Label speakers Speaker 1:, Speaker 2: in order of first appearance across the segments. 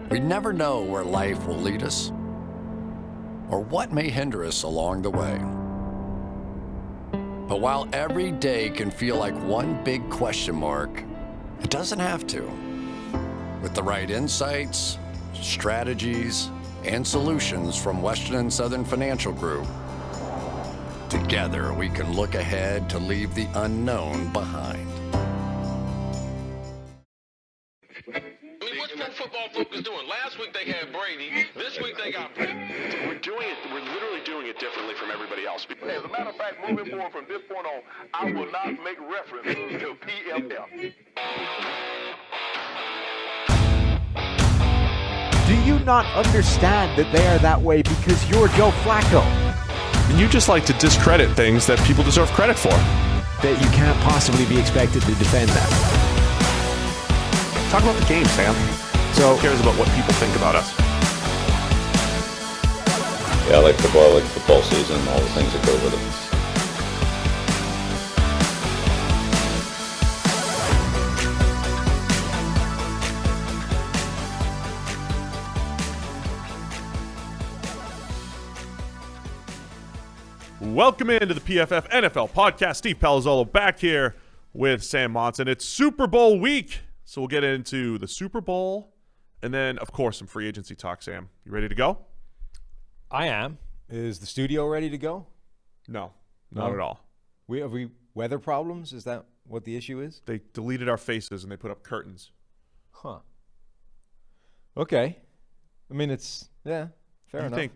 Speaker 1: We never know where life will lead us or what may hinder us along the way. But while every day can feel like one big question mark, it doesn't have to. With the right insights, strategies, and solutions from Western and Southern Financial Group, together we can look ahead to leave the unknown behind.
Speaker 2: What's Pro Football Focus doing? Last week they had Brady. This week they got Brady.
Speaker 3: We're literally doing it differently from everybody else.
Speaker 4: As a matter of fact, moving forward from this point on, I will not make reference to PFF.
Speaker 5: Do you not understand that they are that way because you're Joe Flacco?
Speaker 6: And you just like to discredit things that people deserve credit for.
Speaker 5: That you can't possibly be expected to defend that.
Speaker 6: Talk about the game, Sam.
Speaker 5: So,
Speaker 6: who cares about what people think about us?
Speaker 7: Yeah, I like football season, all the things that go with it.
Speaker 6: Welcome into the PFF NFL Podcast. Steve Palazzolo back here with Sam Monson. It's Super Bowl week, so we'll get into the Super Bowl and then, of course, some free agency talk. Sam, you ready to go?
Speaker 5: I am. Is the studio ready to go?
Speaker 6: No, not at all.
Speaker 5: Have we weather problems? Is that what the issue is?
Speaker 6: They deleted our faces and they put up curtains.
Speaker 5: Huh. Okay. I mean, it's, fair enough.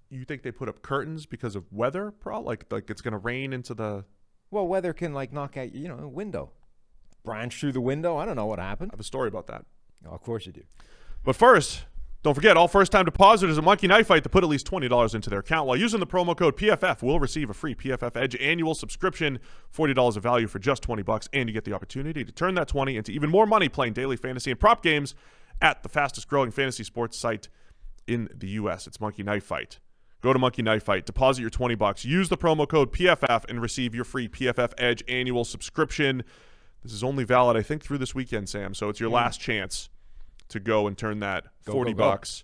Speaker 6: You think they put up curtains because of weather? Like it's going to rain into the...
Speaker 5: Well, weather can, knock out, a window. Branch through the window. I don't know what happened.
Speaker 6: I have a story about that.
Speaker 5: Oh, of course you do.
Speaker 6: But first, don't forget, all first-time depositors at Monkey Knife Fight to put at least $20 into their account while using the promo code PFF will receive a free PFF Edge annual subscription, $40 of value for just $20, and you get the opportunity to turn that 20 into even more money playing daily fantasy and prop games at the fastest-growing fantasy sports site in the U.S. It's Monkey Knife Fight. Go to Monkey Knife Fight, deposit your $20, use the promo code PFF, and receive your free PFF Edge annual subscription. This is only valid, I think, through this weekend, Sam. So it's your last chance to go and turn that $40,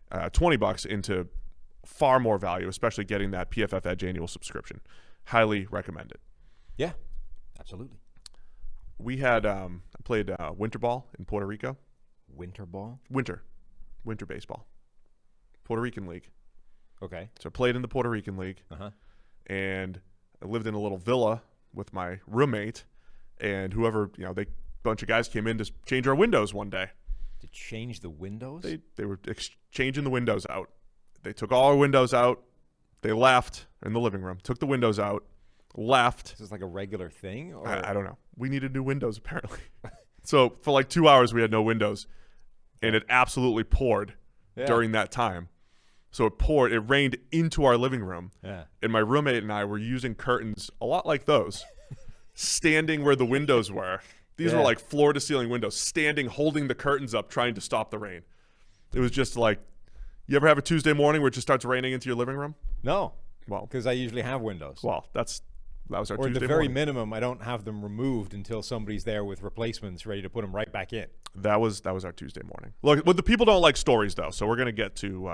Speaker 6: $20 into far more value, especially getting that PFF Edge annual subscription. Highly recommend it.
Speaker 5: Yeah, absolutely.
Speaker 6: We had I played winter ball in Puerto Rico.
Speaker 5: Winter ball?
Speaker 6: Winter baseball. Puerto Rican League.
Speaker 5: Okay.
Speaker 6: So I played in the Puerto Rican League, and I lived in a little villa with my roommate, and whoever, bunch of guys came in to change our windows one day.
Speaker 5: To change the windows?
Speaker 6: They were changing the windows out. They took all our windows out. They left in the living room, took the windows out, left.
Speaker 5: Is this like a regular thing? Or?
Speaker 6: I don't know. We needed new windows, apparently. So for 2 hours, we had no windows, and it absolutely poured during that time. So it rained into our living room. Yeah. And my roommate and I were using curtains a lot like those, standing where the windows were. These were like floor to ceiling windows, standing, holding the curtains up, trying to stop the rain. It was just like, you ever have a Tuesday morning where it just starts raining into your living room?
Speaker 5: No.
Speaker 6: Well,
Speaker 5: because I usually have windows.
Speaker 6: Well, that was our Tuesday morning.
Speaker 5: Or at the very minimum, I don't have them removed until somebody's there with replacements ready to put them right back in.
Speaker 6: That was our Tuesday morning. Look, the people don't like stories, though, so we're going to get to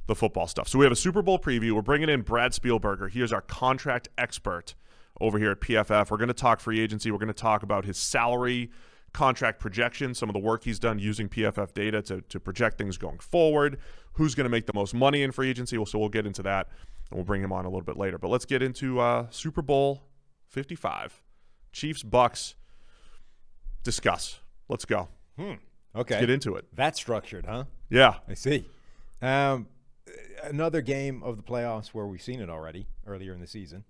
Speaker 6: the football stuff. So we have a Super Bowl preview. We're bringing in Brad Spielberger. He is our contract expert over here at PFF. We're going to talk free agency. We're going to talk about his salary, contract projection, some of the work he's done using PFF data to project things going forward, who's going to make the most money in free agency. So we'll get into that, and we'll bring him on a little bit later. But let's get into Super Bowl 55. Chiefs, Bucks. Discuss. Let's go.
Speaker 5: Okay.
Speaker 6: Let's get into it.
Speaker 5: That's structured, huh?
Speaker 6: Yeah.
Speaker 5: I see. Another game of the playoffs where we've seen it already earlier in the season.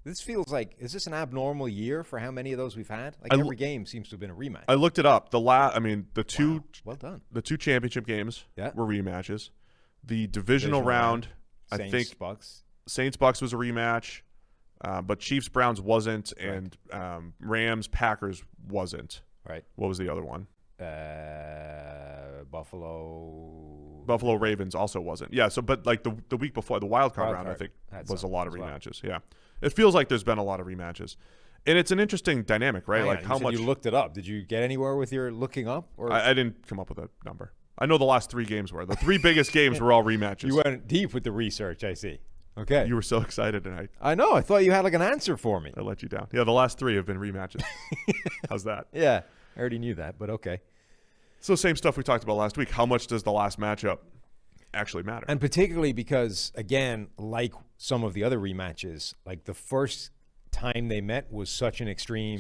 Speaker 5: This feels like, is this an abnormal year for how many of those we've had? Every game seems to have been a rematch.
Speaker 6: I looked it up. Well done. The two championship games were rematches. The divisional round, I think Saints-Bucks was a rematch, but Chiefs-Browns wasn't, and Rams-Packers wasn't.
Speaker 5: Right.
Speaker 6: What was the other one?
Speaker 5: Buffalo
Speaker 6: Ravens also wasn't. Yeah, so but the week before, the wild card round, I think, was a lot of rematches. Yeah. It feels like there's been a lot of rematches. And it's an interesting dynamic, right?
Speaker 5: How much you looked it up. Did you get anywhere with your looking up? Or
Speaker 6: I didn't come up with a number. I know the last 3 games were. The 3 biggest games were all rematches.
Speaker 5: You went deep with the research, I see. Okay.
Speaker 6: You were so excited, and
Speaker 5: I know. I thought you had like an answer for me.
Speaker 6: I let you down. Yeah, the last 3 have been rematches. How's that?
Speaker 5: Yeah, I already knew that, but okay.
Speaker 6: So same stuff we talked about last week. How much does the last matchup actually matter?
Speaker 5: And particularly because, again, like some of the other rematches, like the first time they met was such an extreme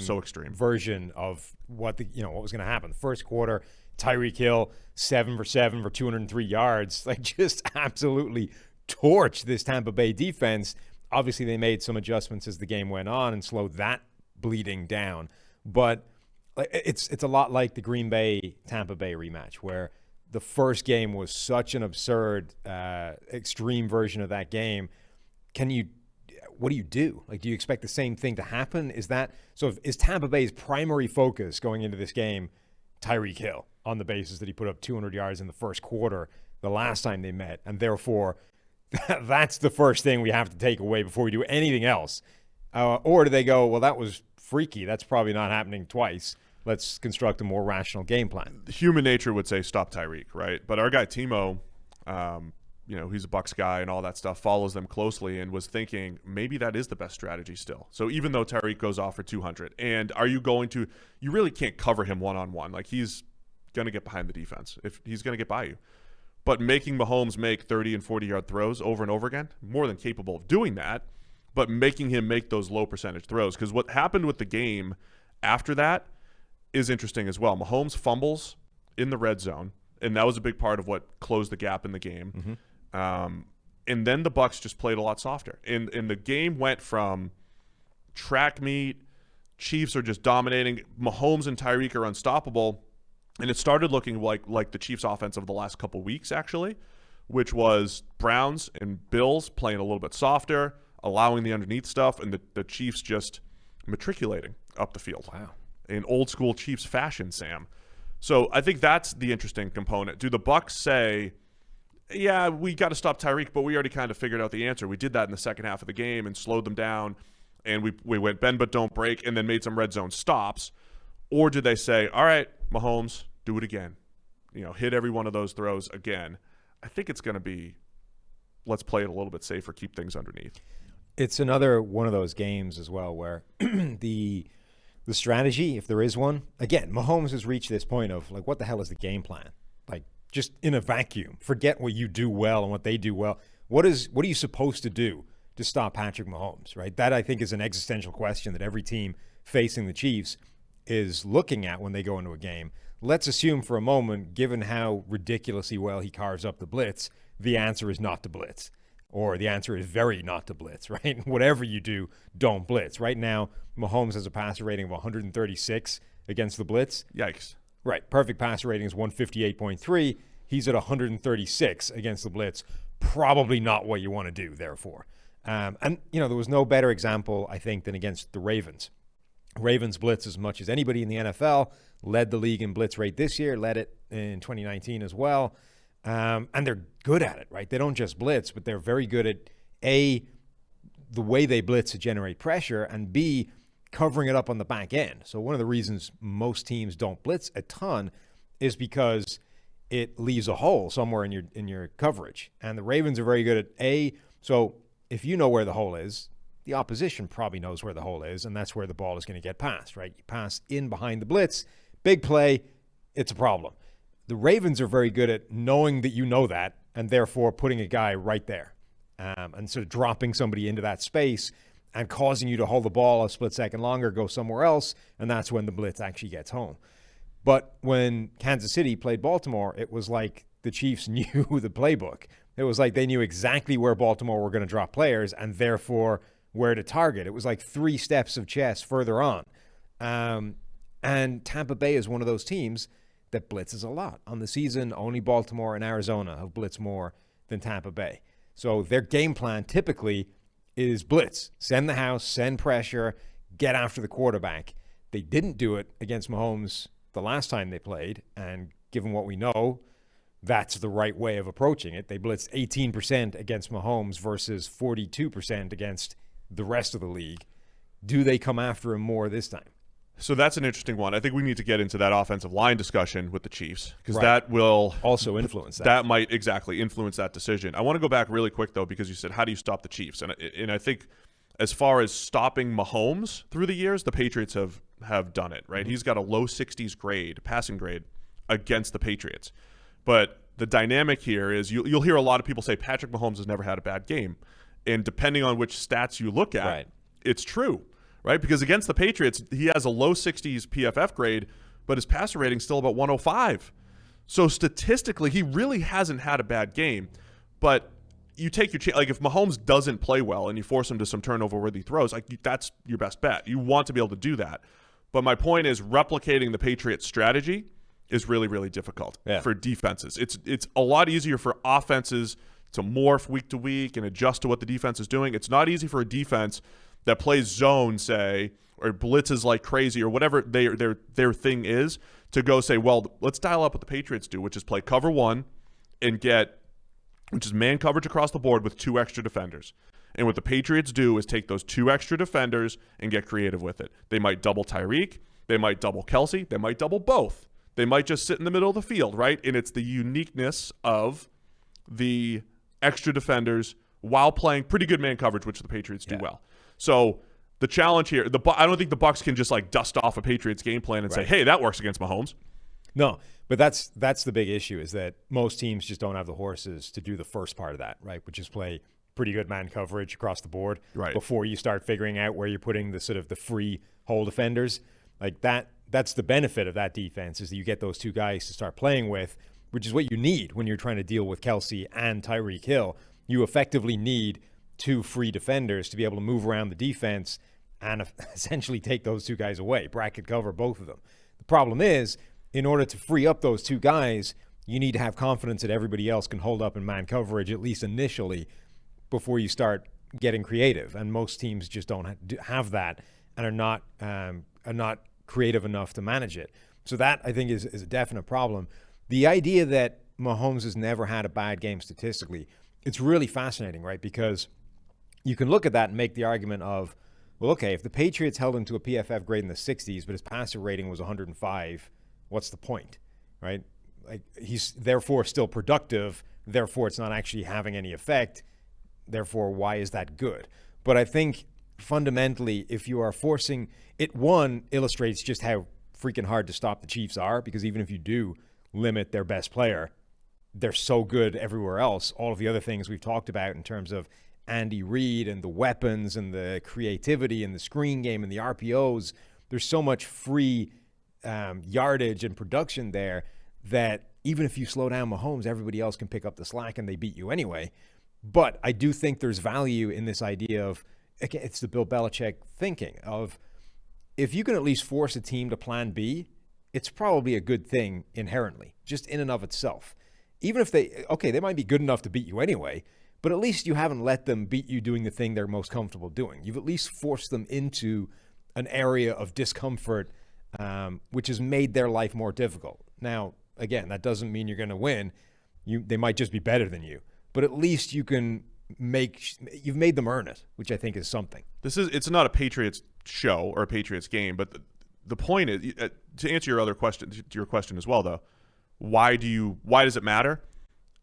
Speaker 5: version of what was going to happen. The first quarter, Tyreek Hill 7 for 7 for 203 yards, like just absolutely torched this Tampa Bay defense. Obviously, they made some adjustments as the game went on and slowed that bleeding down. But it's a lot like the Green Bay Tampa Bay rematch, where the first game was such an absurd, extreme version of that game. What do you do? Like, do you expect the same thing to happen? Is Tampa Bay's primary focus going into this game Tyreek Hill on the basis that he put up 200 yards in the first quarter the last time they met, and therefore that's the first thing we have to take away before we do anything else? Or do they go, well, that was freaky. That's probably not happening twice. Let's construct a more rational game plan.
Speaker 6: Human nature would say stop Tyreek, right? But our guy Timo, he's a Bucs guy and all that stuff, follows them closely and was thinking maybe that is the best strategy still. So even though Tyreek goes off for 200, and you really can't cover him one-on-one. Like, he's going to get behind the defense. If he's going to get by you. But making Mahomes make 30 and 40-yard throws over and over again, more than capable of doing that, but making him make those low percentage throws. Because what happened with the game after that is interesting as well. Mahomes fumbles in the red zone, and that was a big part of what closed the gap in the game. Mm-hmm. And then the Bucs just played a lot softer. And the game went from track meet, Chiefs are just dominating, Mahomes and Tyreek are unstoppable, and it started looking like the Chiefs' offense of the last couple weeks, actually, which was Browns and Bills playing a little bit softer, allowing the underneath stuff, and the Chiefs just matriculating up the field.
Speaker 5: Wow.
Speaker 6: In old school Chiefs fashion, Sam. So I think that's the interesting component. Do the Bucs say, yeah, we got to stop Tyreek, but we already kind of figured out the answer. We did that in the second half of the game and slowed them down, and we went bend but don't break, and then made some red zone stops? Or did they say, all right, Mahomes, do it again. Hit every one of those throws again. I think it's going to be, let's play it a little bit safer, keep things underneath.
Speaker 5: It's another one of those games as well where the strategy, if there is one, again, Mahomes has reached this point of, like, what the hell is the game plan? Like, just in a vacuum. Forget what you do well and what they do well. What are you supposed to do to stop Patrick Mahomes, right? That, I think, is an existential question that every team facing the Chiefs is looking at when they go into a game. Let's assume for a moment, given how ridiculously well he carves up the blitz, the answer is not to blitz. Or the answer is very not to blitz, right? Whatever you do, don't blitz. Right now, Mahomes has a passer rating of 136 against the blitz.
Speaker 6: Yikes.
Speaker 5: Right. Perfect passer rating is 158.3. He's at 136 against the blitz. Probably not what you want to do, therefore. And there was no better example, I think, than against the Ravens. Ravens blitz as much as anybody in the NFL, led the league in blitz rate this year, led it in 2019 as well. And they're good at it, right? They don't just blitz, but they're very good at, A, the way they blitz to generate pressure, and B, covering it up on the back end. So one of the reasons most teams don't blitz a ton is because it leaves a hole somewhere in your coverage. And the Ravens are very good at, A, so if you know where the hole is, the opposition probably knows where the hole is, and that's where the ball is going to get passed, right? You pass in behind the blitz, big play, it's a problem. The Ravens are very good at knowing that you know that, and therefore putting a guy right there and sort of dropping somebody into that space and causing you to hold the ball a split second longer, go somewhere else, and that's when the blitz actually gets home. But when Kansas City played Baltimore, it was like the Chiefs knew the playbook. It was like they knew exactly where Baltimore were going to drop players and therefore where to target. It was like 3 steps of chess further on. And Tampa Bay is one of those teams that blitzes a lot. On the season, only Baltimore and Arizona have blitzed more than Tampa Bay. So their game plan typically is blitz. Send the house, send pressure, get after the quarterback. They didn't do it against Mahomes the last time they played, and given what we know, that's the right way of approaching it. They blitzed 18% against Mahomes versus 42% against the rest of the league. Do they come after him more this time?
Speaker 6: So that's an interesting one. I think we need to get into that offensive line discussion with the Chiefs because
Speaker 5: Right.
Speaker 6: that will
Speaker 5: Also influence that.
Speaker 6: That might exactly influence that decision. I want to go back really quick, though, because you said, how do you stop the Chiefs? And I think as far as stopping Mahomes through the years, the Patriots have done it, right?
Speaker 5: Mm-hmm.
Speaker 6: He's got a low 60s passing grade against the Patriots. But the dynamic here is you'll hear a lot of people say Patrick Mahomes has never had a bad game. And depending on which stats you look at,
Speaker 5: Right.
Speaker 6: it's true, right? Because against the Patriots, he has a low 60s PFF grade, but his passer rating is still about 105. So statistically, he really hasn't had a bad game. But you take your chance. Like if Mahomes doesn't play well and you force him to some turnover-worthy throws, like that's your best bet. You want to be able to do that. But my point is replicating the Patriots' strategy is really, really difficult for defenses. It's a lot easier for offenses to morph week to week and adjust to what the defense is doing. It's not easy for a defense that plays zone, say, or blitzes like crazy or whatever their thing is to go say, well, let's dial up what the Patriots do, which is play cover one and which is man coverage across the board with 2 extra defenders. And what the Patriots do is take those 2 extra defenders and get creative with it. They might double Tyreek. They might double Kelsey. They might double both. They might just sit in the middle of the field, right? And it's the uniqueness of the extra defenders while playing pretty good man coverage, which the Patriots do well. So the challenge here, I don't think the Bucs can just like dust off a Patriots game plan and say, hey, that works against Mahomes.
Speaker 5: No, but that's the big issue is that most teams just don't have the horses to do the first part of that, right? Which is play pretty good man coverage across the board before you start figuring out where you're putting the sort of the free hole defenders. Like that's the benefit of that defense is that you get those 2 guys to start playing with, which is what you need when you're trying to deal with Kelsey and Tyreek Hill. You effectively need 2 free defenders to be able to move around the defense and essentially take those 2 guys away, bracket cover both of them. The problem is, in order to free up those 2 guys, you need to have confidence that everybody else can hold up in man coverage, at least initially, before you start getting creative. And most teams just don't have that and are not creative enough to manage it. So that, I think, is a definite problem. The idea that Mahomes has never had a bad game statistically, it's really fascinating, right? Because you can look at that and make the argument of, well, okay, if the Patriots held him to a PFF grade in the 60s, but his passer rating was 105, what's the point, right? Like he's therefore still productive, therefore it's not actually having any effect, therefore why is that good? But I think fundamentally, if you are forcing it, one illustrates just how freaking hard to stop the Chiefs are, because even if you do limit their best player, they're so good everywhere else. All of the other things we've talked about in terms of Andy Reid and the weapons and the creativity and the screen game and the RPOs, there's so much free yardage and production there that even if you slow down Mahomes, everybody else can pick up the slack and they beat you anyway. But I do think there's value in this idea of, it's the Bill Belichick thinking of, if you can at least force a team to plan B, it's probably a good thing inherently, just in and of itself. Even if they might be good enough to beat you anyway, but at least you haven't let them beat you doing the thing they're most comfortable doing. You've at least forced them into an area of discomfort, which has made their life more difficult. Now, again, that doesn't mean you're going to win. They might just be better than you, but at least you've made them earn it, which I think is something.
Speaker 6: It's not a Patriots show or a Patriots game, but the point is, to answer your question as well, though, why does it matter?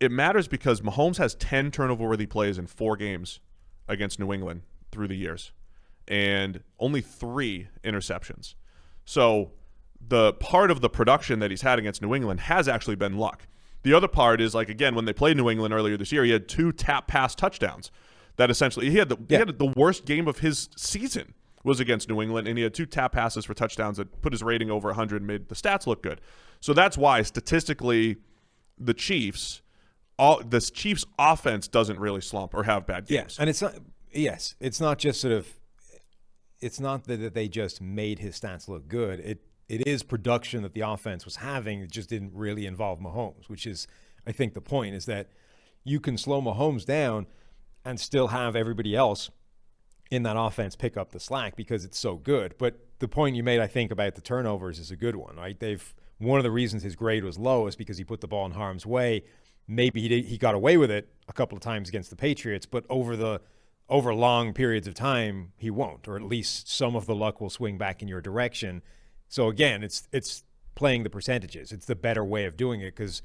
Speaker 6: It matters because Mahomes has 10 turnover-worthy plays in 4 games against New England through the years, and only 3 interceptions. So the part of the production that he's had against New England has actually been luck. The other part is, like, again, when they played New England earlier this year, he had 2 tap pass touchdowns. That essentially he had the worst game of his season was against New England, and he had 2 tap passes for touchdowns that put his rating over 100 and made the stats look good. So that's why statistically the Chiefs offense doesn't really slump or have bad games.
Speaker 5: And it's not just sort of, it's not that they just made his stats look good. It is production that the offense was having. It just didn't really involve Mahomes, which is, I think, the point is that you can slow Mahomes down and still have everybody else in that offense pick up the slack because it's so good. But the point you made, I think, about the turnovers is a good one, right? One of the reasons his grade was low is because he put the ball in harm's way. Maybe he got away with it a couple of times against the Patriots, but over long periods of time, he won't, or at least some of the luck will swing back in your direction. So again, it's playing the percentages. It's the better way of doing it, because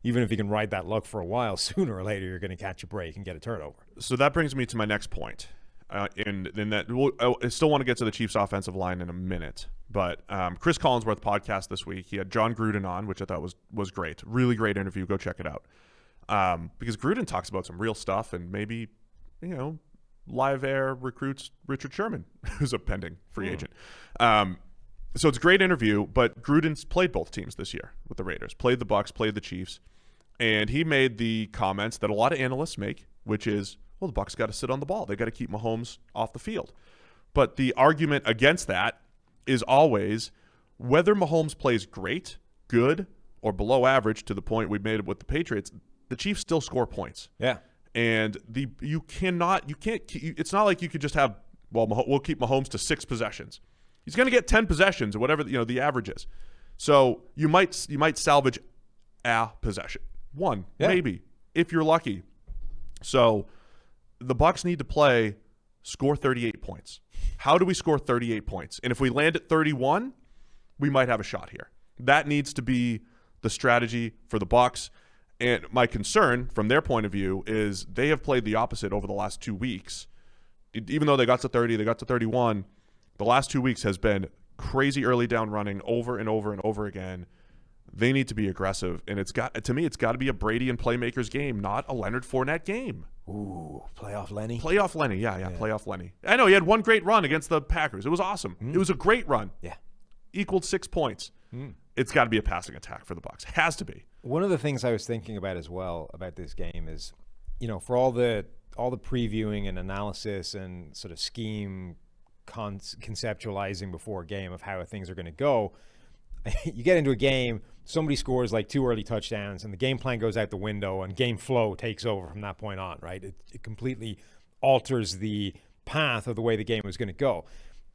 Speaker 5: even if you can ride that luck for a while, sooner or later you're going to catch a break and get a turnover.
Speaker 6: So that brings me to my next point. I still want to get to the Chiefs' offensive line in a minute, but Chris Collinsworth podcast this week, he had John Gruden on, which I thought was great. Really great interview. Go check it out. Because Gruden talks about some real stuff, and maybe, Live Air recruits Richard Sherman, who's a pending free agent. So it's a great interview, but Gruden's played both teams this year with the Raiders, played the Bucs, played the Chiefs, and he made the comments that a lot of analysts make, which is, well, the Bucs got to sit on the ball. They got to keep Mahomes off the field. But the argument against that is always whether Mahomes plays great, good, or below average to the point we made it with the Patriots, the Chiefs still score points.
Speaker 5: Yeah.
Speaker 6: And it's not like you could just have, well, we'll keep Mahomes to 6 possessions. He's going to get 10 possessions or whatever, the average is. So you might salvage a possession. One, maybe, if you're lucky. So the Bucs need to score 38 points. How do we score 38 points? And if we land at 31, we might have a shot here. That needs to be the strategy for the Bucs. And my concern from their point of view is they have played the opposite over the last 2 weeks. Even though they got to 30, they got to 31, the last 2 weeks has been crazy early down running over and over and over again. They need to be aggressive, and it's got to be a Brady and playmakers game, not a Leonard Fournette game.
Speaker 5: Ooh, playoff Lenny.
Speaker 6: Playoff Lenny, yeah, playoff Lenny. I know he had one great run against the Packers. It was awesome. It was a great run.
Speaker 5: Yeah,
Speaker 6: equaled 6 points. It's got to be a passing attack for the Bucs. Has to be.
Speaker 5: One of the things I was thinking about as well about this game is, for all the previewing and analysis and sort of scheme conceptualizing before a game of how things are going to go, you get into a game, somebody scores like 2 early touchdowns, and the game plan goes out the window, and game flow takes over from that point on, right? It completely alters the path of the way the game was going to go.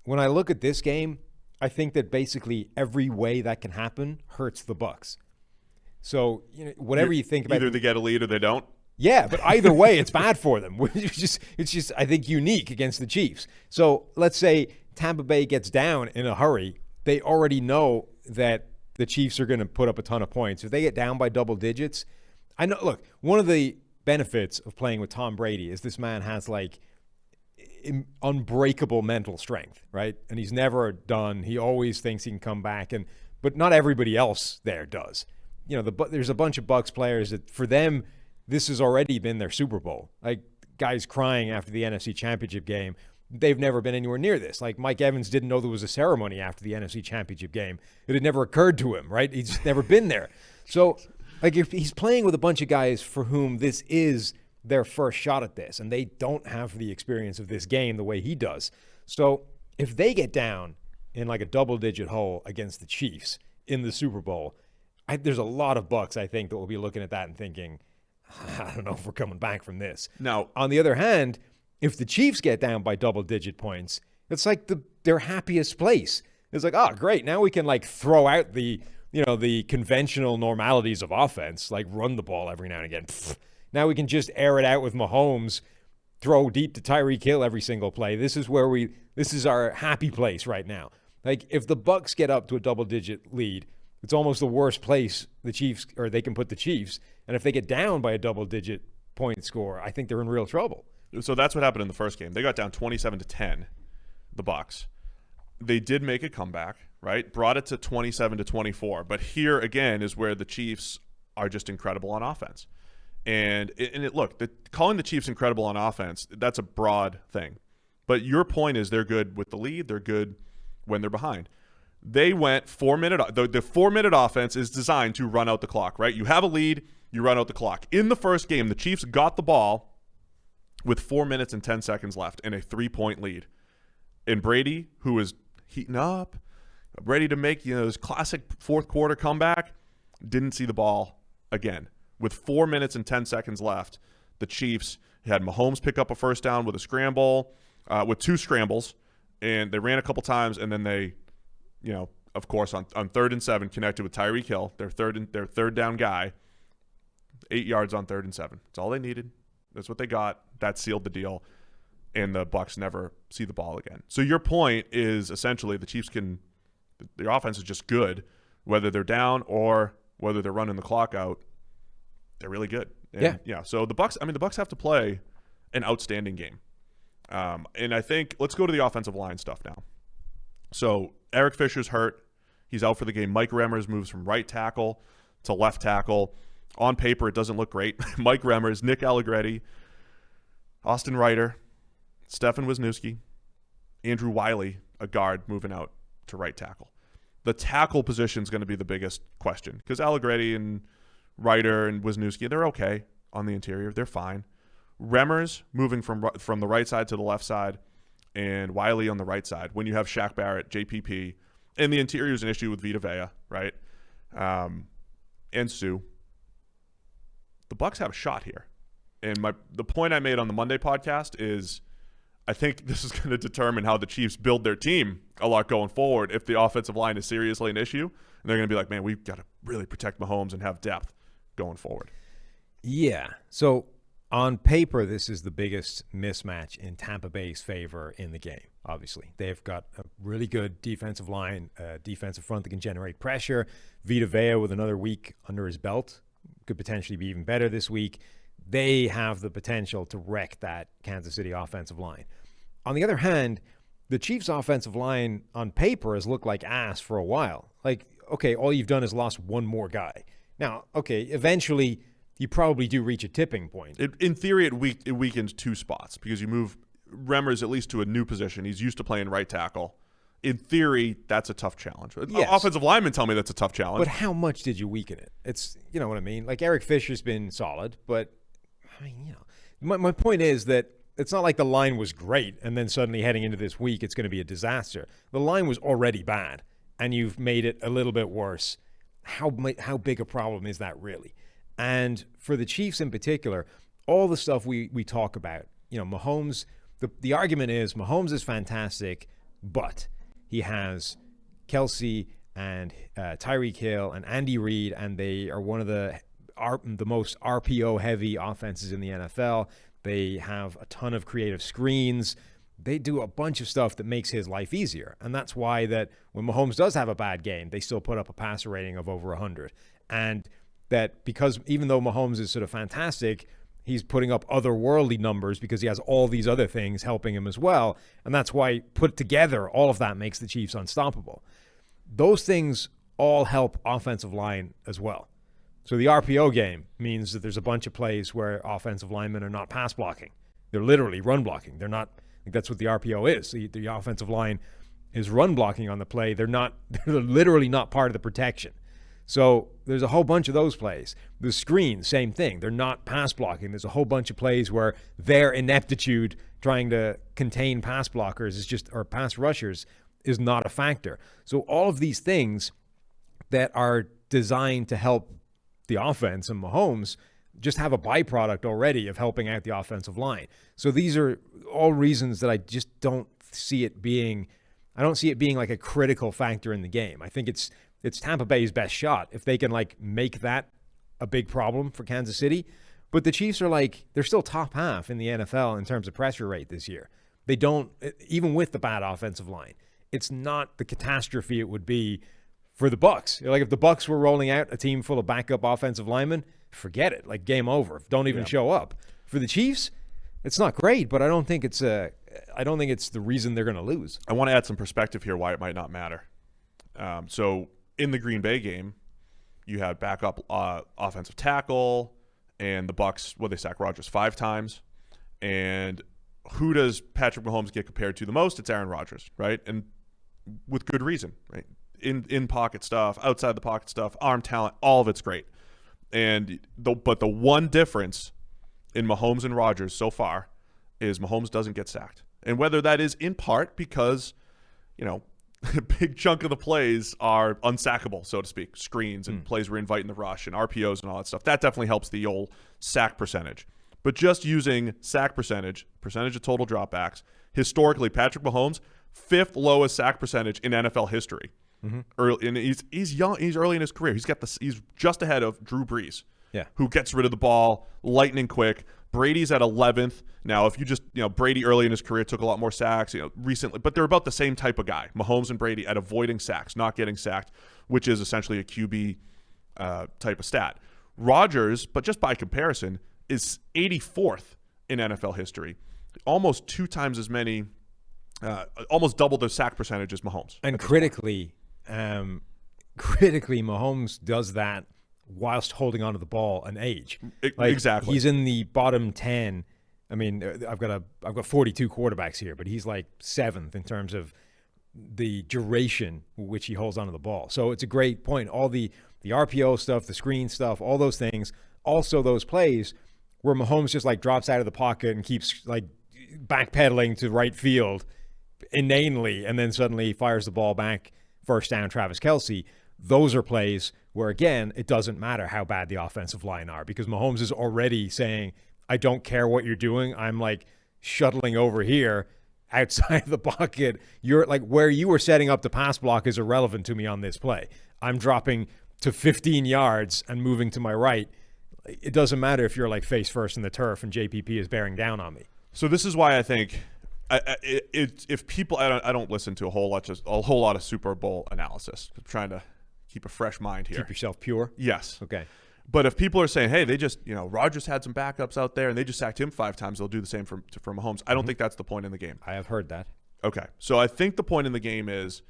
Speaker 5: When I look at this game, I think that basically every way that can happen hurts the Bucs. So whatever you think about,
Speaker 6: either they get a lead or they don't.
Speaker 5: Yeah, but either way, it's bad for them. It's just I think unique against the Chiefs. So let's say Tampa Bay gets down in a hurry, they already know that the Chiefs are going to put up a ton of points. If they get down by double digits, I know. Look, one of the benefits of playing with Tom Brady is this man has like unbreakable mental strength, right? And he's never done. He always thinks he can come back, but not everybody else there does. There's a bunch of Bucs players that for them, this has already been their Super Bowl. Like guys crying after the NFC Championship game. They've never been anywhere near this. Like Mike Evans didn't know there was a ceremony after the NFC Championship game. It had never occurred to him, right? He's never been there. So like if he's playing with a bunch of guys for whom this is their first shot at this, and they don't have the experience of this game the way he does. So if they get down in like a double-digit hole against the Chiefs in the Super Bowl, there's a lot of Bucs, I think, that will be looking at that and thinking, I don't know if we're coming back from this.
Speaker 6: Now,
Speaker 5: on the other hand, if the Chiefs get down by double-digit points, it's like their happiest place. It's like, oh, great, now we can like throw out the conventional normalities of offense, like run the ball every now and again. Now we can just air it out with Mahomes, throw deep to Tyreek Hill every single play. This is our happy place right now. Like if the Bucs get up to a double-digit lead, it's almost the worst place the Chiefs, or they can put the Chiefs. And if they get down by a double-digit point score, I think they're in real trouble.
Speaker 6: So that's what happened in the first game. They got down 27-10, the Bucs. They did make a comeback, right? Brought it to 27-24. But here again is where the Chiefs are just incredible on offense. And calling the Chiefs incredible on offense, that's a broad thing. But your point is they're good with the lead. They're good when they're behind. They went 4-minute. The 4-minute offense is designed to run out the clock, right? You have a lead, you run out the clock. In the first game, the Chiefs got the ball with 4 minutes and 10 seconds left and a 3-point lead. And Brady, who was heating up, ready to make his classic fourth quarter comeback, didn't see the ball again. With 4 minutes and 10 seconds left, the Chiefs had Mahomes pick up a first down with a scramble, with 2 scrambles, and they ran a couple times, and then they, of course, on 3rd and 7, connected with Tyreek Hill, their third down guy, 8 yards on 3rd and 7. That's all they needed. That's what they got. That sealed the deal, and the Bucs never see the ball again. So your point is essentially the Chiefs can Their offense is just good. Whether they're down or whether they're running the clock out, they're really good. And, yeah. So the Bucs have to play an outstanding game. And I think let's go to the offensive line stuff now. So Eric Fisher's hurt. He's out for the game. Mike Remmers moves from right tackle to left tackle. On paper, it doesn't look great. Mike Remmers, Nick Allegretti, Austin Reiter, Stefan Wisniewski, Andrew Wiley, a guard, moving out to right tackle. The tackle position is going to be the biggest question because Allegretti and Reiter and Wisniewski, they're okay on the interior. They're fine. Remmers moving from the right side to the left side, and Wiley on the right side. When you have Shaq Barrett, JPP, and the interior is an issue with Vita Vea, right? And Sue. The Bucs have a shot here. And the point I made on the Monday podcast is I think this is going to determine how the Chiefs build their team a lot going forward if the offensive line is seriously an issue. And they're going to be like, man, we've got to really protect Mahomes and have depth going forward.
Speaker 5: Yeah. So on paper, this is the biggest mismatch in Tampa Bay's favor in the game, obviously. They've got a really good defensive line, defensive front that can generate pressure. Vita Vea with another week under his belt could potentially be even better this week. They have the potential to wreck that Kansas City offensive line. On the other hand, the Chiefs' offensive line on paper has looked like ass for a while. Like, okay, all you've done is lost one more guy. Now, okay, eventually you probably do reach a tipping point.
Speaker 6: In theory, it weakens two spots because you move Remmers at least to a new position. He's used to playing right tackle. In theory, that's a tough challenge.
Speaker 5: Yes.
Speaker 6: Offensive linemen tell me that's a tough challenge.
Speaker 5: But how much did you weaken it? It's, you know what I mean? Like Eric Fisher's been solid, but I mean, you know, my point is that it's not like the line was great and then suddenly heading into this week it's going to be a disaster. The line was already bad and you've made it a little bit worse. How big a problem is that really? And for the Chiefs in particular, all the stuff we talk about, you know, Mahomes, the argument is Mahomes is fantastic, but he has Kelsey and Tyreek Hill and Andy Reid, and they are one of the most RPO-heavy offenses in the NFL. They have a ton of creative screens. They do a bunch of stuff that makes his life easier. And that's why that when Mahomes does have a bad game, they still put up a passer rating of over 100. And that because even though Mahomes is sort of fantastic, he's putting up otherworldly numbers because he has all these other things helping him as well. And that's why put together, all of that makes the Chiefs unstoppable. Those things all help offensive line as well. So the RPO game means that there's a bunch of plays where offensive linemen are not pass blocking. They're literally run blocking. They're not, that's what the RPO is. The offensive line is run blocking on the play. They're literally not part of the protection. So there's a whole bunch of those plays. The screen, same thing. They're not pass blocking. There's a whole bunch of plays where their ineptitude trying to contain pass blockers or pass rushers is not a factor. So all of these things that are designed to help the offense and Mahomes just have a byproduct already of helping out the offensive line. So these are all reasons that I just don't see it being like a critical factor in the game. I think it's Tampa Bay's best shot if they can like make that a big problem for Kansas City. But the Chiefs are they're still top half in the NFL in terms of pressure rate this year. They don't, even with the bad offensive line, it's not the catastrophe it would be for the Bucs. Like if the Bucs were rolling out a team full of backup offensive linemen, forget it. Like game over. Don't even show up. For the Chiefs, it's not great, but I don't think it's the reason they're going to lose. I
Speaker 6: want to add some perspective here why it might not matter. So in the Green Bay game, you had backup offensive tackle, and the Bucs, they sacked Rodgers 5 times. And who does Patrick Mahomes get compared to the most? It's Aaron Rodgers, right? And with good reason, right? In pocket stuff, outside the pocket stuff, arm talent, all of it's great. But the one difference in Mahomes and Rodgers so far is Mahomes doesn't get sacked. And whether that is in part because, a big chunk of the plays are unsackable, so to speak, screens and plays we're inviting the rush and RPOs and all that stuff. That definitely helps the old sack percentage. But just using sack percentage of total dropbacks, historically, Patrick Mahomes, 5th lowest sack percentage in NFL history. Mm-hmm. Early, and he's young. He's early in his career. He's just ahead of Drew Brees, who gets rid of the ball lightning quick, Brady's at 11th. Now, if you just, Brady early in his career took a lot more sacks, recently, but they're about the same type of guy. Mahomes and Brady at avoiding sacks, not getting sacked, which is essentially a QB type of stat. Rodgers, but just by comparison, is 84th in NFL history. Almost 2 times as many, almost double the sack percentage as Mahomes.
Speaker 5: And critically, Mahomes does that whilst holding onto the ball an age.
Speaker 6: Exactly.
Speaker 5: He's in the bottom 10. I mean, I've got 42 quarterbacks here, but he's like 7th in terms of the duration which he holds onto the ball. So it's a great point. All the RPO stuff, the screen stuff, all those things, also those plays where Mahomes just like drops out of the pocket and keeps like backpedaling to right field inanely and then suddenly fires the ball back, first down, Travis Kelce. Those are plays where, again, it doesn't matter how bad the offensive line are because Mahomes is already saying, I don't care what you're doing. I'm like shuttling over here outside the pocket. You're like where you were setting up the pass block is irrelevant to me on this play. I'm dropping to 15 yards and moving to my right. It doesn't matter if you're like face first in the turf and JPP is bearing down on me.
Speaker 6: So this is why I think if people, I don't listen to a whole lot of Super Bowl analysis. I'm trying to keep a fresh mind here.
Speaker 5: Keep yourself pure?
Speaker 6: Yes.
Speaker 5: Okay.
Speaker 6: But if people are saying, hey, they just, Rodgers had some backups out there and they just sacked him 5 times, they'll do the same for Mahomes. I don't think that's the point in the game.
Speaker 5: I have heard that.
Speaker 6: Okay. So I think the point in the game is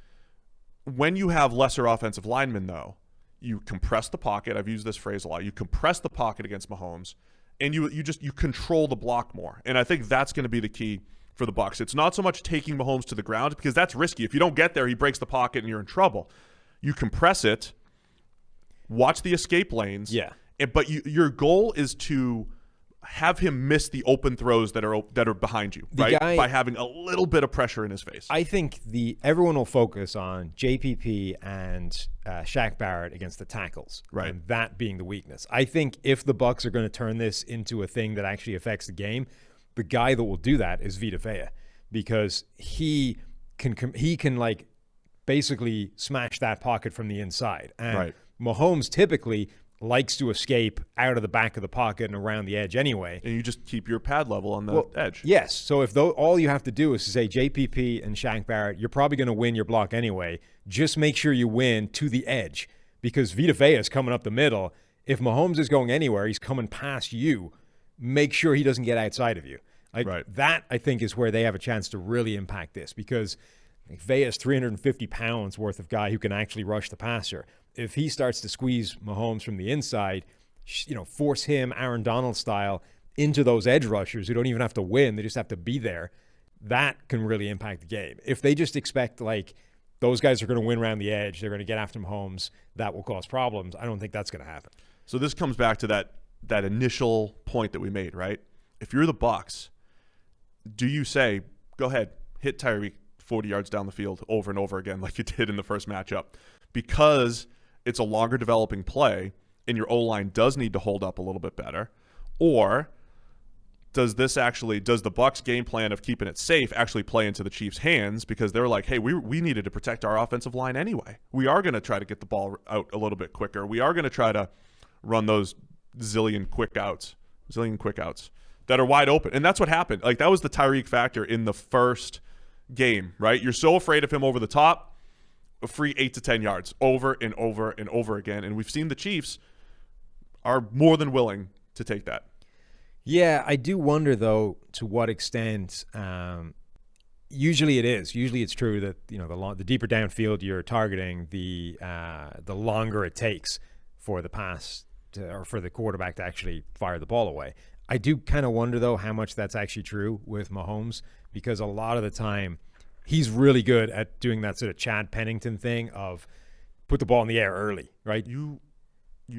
Speaker 6: when you have lesser offensive linemen, though, you compress the pocket. I've used this phrase a lot. You compress the pocket against Mahomes and you control the block more. And I think that's going to be the key for the Bucs. It's not so much taking Mahomes to the ground because that's risky. If you don't get there, he breaks the pocket and you're in trouble. You compress it, watch the escape lanes.
Speaker 5: Yeah.
Speaker 6: But your goal is to have him miss the open throws that are behind you, right? By having a little bit of pressure in his face.
Speaker 5: I think everyone will focus on JPP and Shaq Barrett against the tackles,
Speaker 6: right?
Speaker 5: And that being the weakness. I think if the Bucs are going to turn this into a thing that actually affects the game, the guy that will do that is Vita Vea because he can like basically smash that pocket from the inside. And
Speaker 6: right.
Speaker 5: Mahomes typically likes to escape out of the back of the pocket and around the edge anyway.
Speaker 6: And you just keep your pad level on the edge.
Speaker 5: Yes. So if all you have to do is to say JPP and Shaq Barrett, you're probably going to win your block anyway. Just make sure you win to the edge because Vita Vea is coming up the middle. If Mahomes is going anywhere, he's coming past you. Make sure he doesn't get outside of you.
Speaker 6: Right.
Speaker 5: That, I think, is where they have a chance to really impact this because Vea is 350 pounds worth of guy who can actually rush the passer. If he starts to squeeze Mahomes from the inside, force him Aaron Donald style into those edge rushers who don't even have to win, they just have to be there, that can really impact the game. If they just expect like those guys are going to win around the edge, they're going to get after Mahomes, that will cause problems. I don't think that's going to happen.
Speaker 6: So this comes back to that initial point that we made, right? If you're the Bucs, do you say, go ahead, hit Tyreek 40 yards down the field over and over again like you did in the first matchup? Because it's a longer developing play and your O-line does need to hold up a little bit better? Or does the Bucs game plan of keeping it safe actually play into the Chiefs' hands because they're like, hey, we needed to protect our offensive line anyway. We are going to try to get the ball out a little bit quicker. We are going to try to run those zillion quick outs that are wide open. And that's what happened. Like that was the Tyreek factor in the first game, right? You're so afraid of him over the top, a free 8 to 10 yards over and over and over again. And we've seen the Chiefs are more than willing to take that.
Speaker 5: Yeah, I do wonder though to what extent. Usually it is. Usually it's true that the deeper downfield you're targeting, the longer it takes for the pass or for the quarterback to actually fire the ball away. I do kind of wonder though how much that's actually true with Mahomes because a lot of the time he's really good at doing that sort of Chad Pennington thing of put the ball in the air early, right?
Speaker 6: You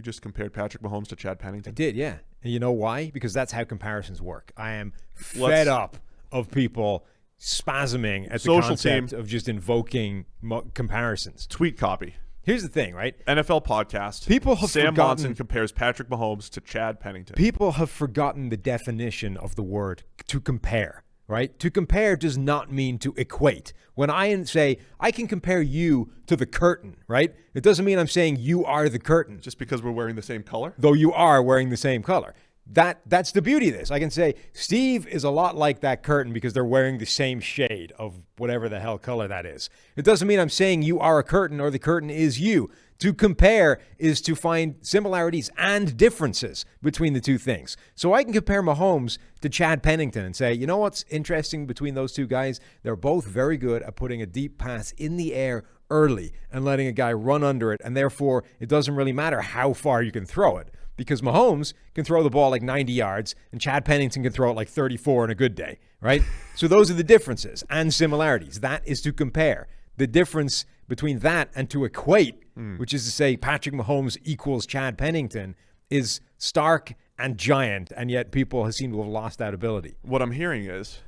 Speaker 6: just compared Patrick Mahomes to Chad Pennington?
Speaker 5: I did, yeah. And you know why? Because that's how comparisons work. I am fed up of people spasming at the concept of just invoking comparisons.
Speaker 6: Tweet copy.
Speaker 5: Here's the thing, right?
Speaker 6: NFL podcast. Sam Monson compares Patrick Mahomes to Chad Pennington.
Speaker 5: People have forgotten the definition of the word to compare, right? To compare does not mean to equate. When I say I can compare you to the curtain, right? It doesn't mean I'm saying you are the curtain.
Speaker 6: Just because we're wearing the same color?
Speaker 5: Though you are wearing the same color. That's the beauty of this. I can say Steve is a lot like that curtain because they're wearing the same shade of whatever the hell color that is. It doesn't mean I'm saying you are a curtain or the curtain is you. To compare is to find similarities and differences between the two things. So I can compare Mahomes to Chad Pennington and say, you know what's interesting between those two guys? They're both very good at putting a deep pass in the air early and letting a guy run under it, and therefore it doesn't really matter how far you can throw it. Because Mahomes can throw the ball like 90 yards, and Chad Pennington can throw it like 34 on a good day, right? So those are the differences and similarities. That is to compare. The difference between that and to equate, which is to say Patrick Mahomes equals Chad Pennington, is stark and giant, and yet people seem to have lost that ability.
Speaker 6: What I'm hearing is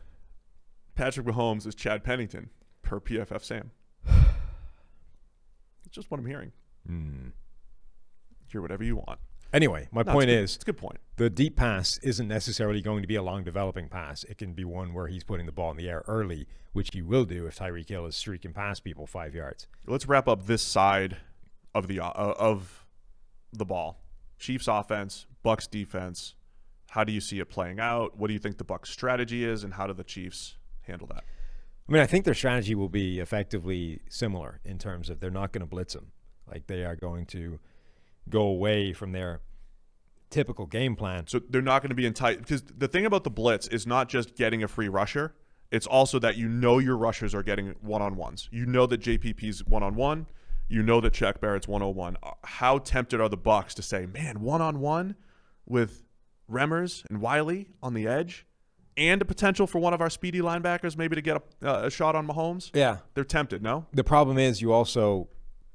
Speaker 6: Patrick Mahomes is Chad Pennington per PFF Sam. It's just what I'm hearing. Hear whatever you want.
Speaker 5: Anyway, my point is,
Speaker 6: it's a good point.
Speaker 5: The deep pass isn't necessarily going to be a long developing pass. It can be one where he's putting the ball in the air early, which he will do if Tyreek Hill is streaking past people 5 yards.
Speaker 6: Let's wrap up this side of the ball. Chiefs offense, Bucks defense. How do you see it playing out? What do you think the Bucks strategy is, and how do the Chiefs handle that?
Speaker 5: I mean, I think their strategy will be effectively similar in terms of they're not going to blitz him. Like, they are going to go away from their typical game plan.
Speaker 6: So they're not going to be in tight, because the thing about the blitz is not just getting a free rusher. It's also that you know your rushers are getting one-on-ones. You know that JPP's one-on-one. You know that Shaq Barrett's 101. How tempted are the Bucs to say, man, one-on-one with Remmers and Wiley on the edge, and a potential for one of our speedy linebackers maybe to get a shot on Mahomes?
Speaker 5: Yeah.
Speaker 6: They're tempted, no?
Speaker 5: The problem is you also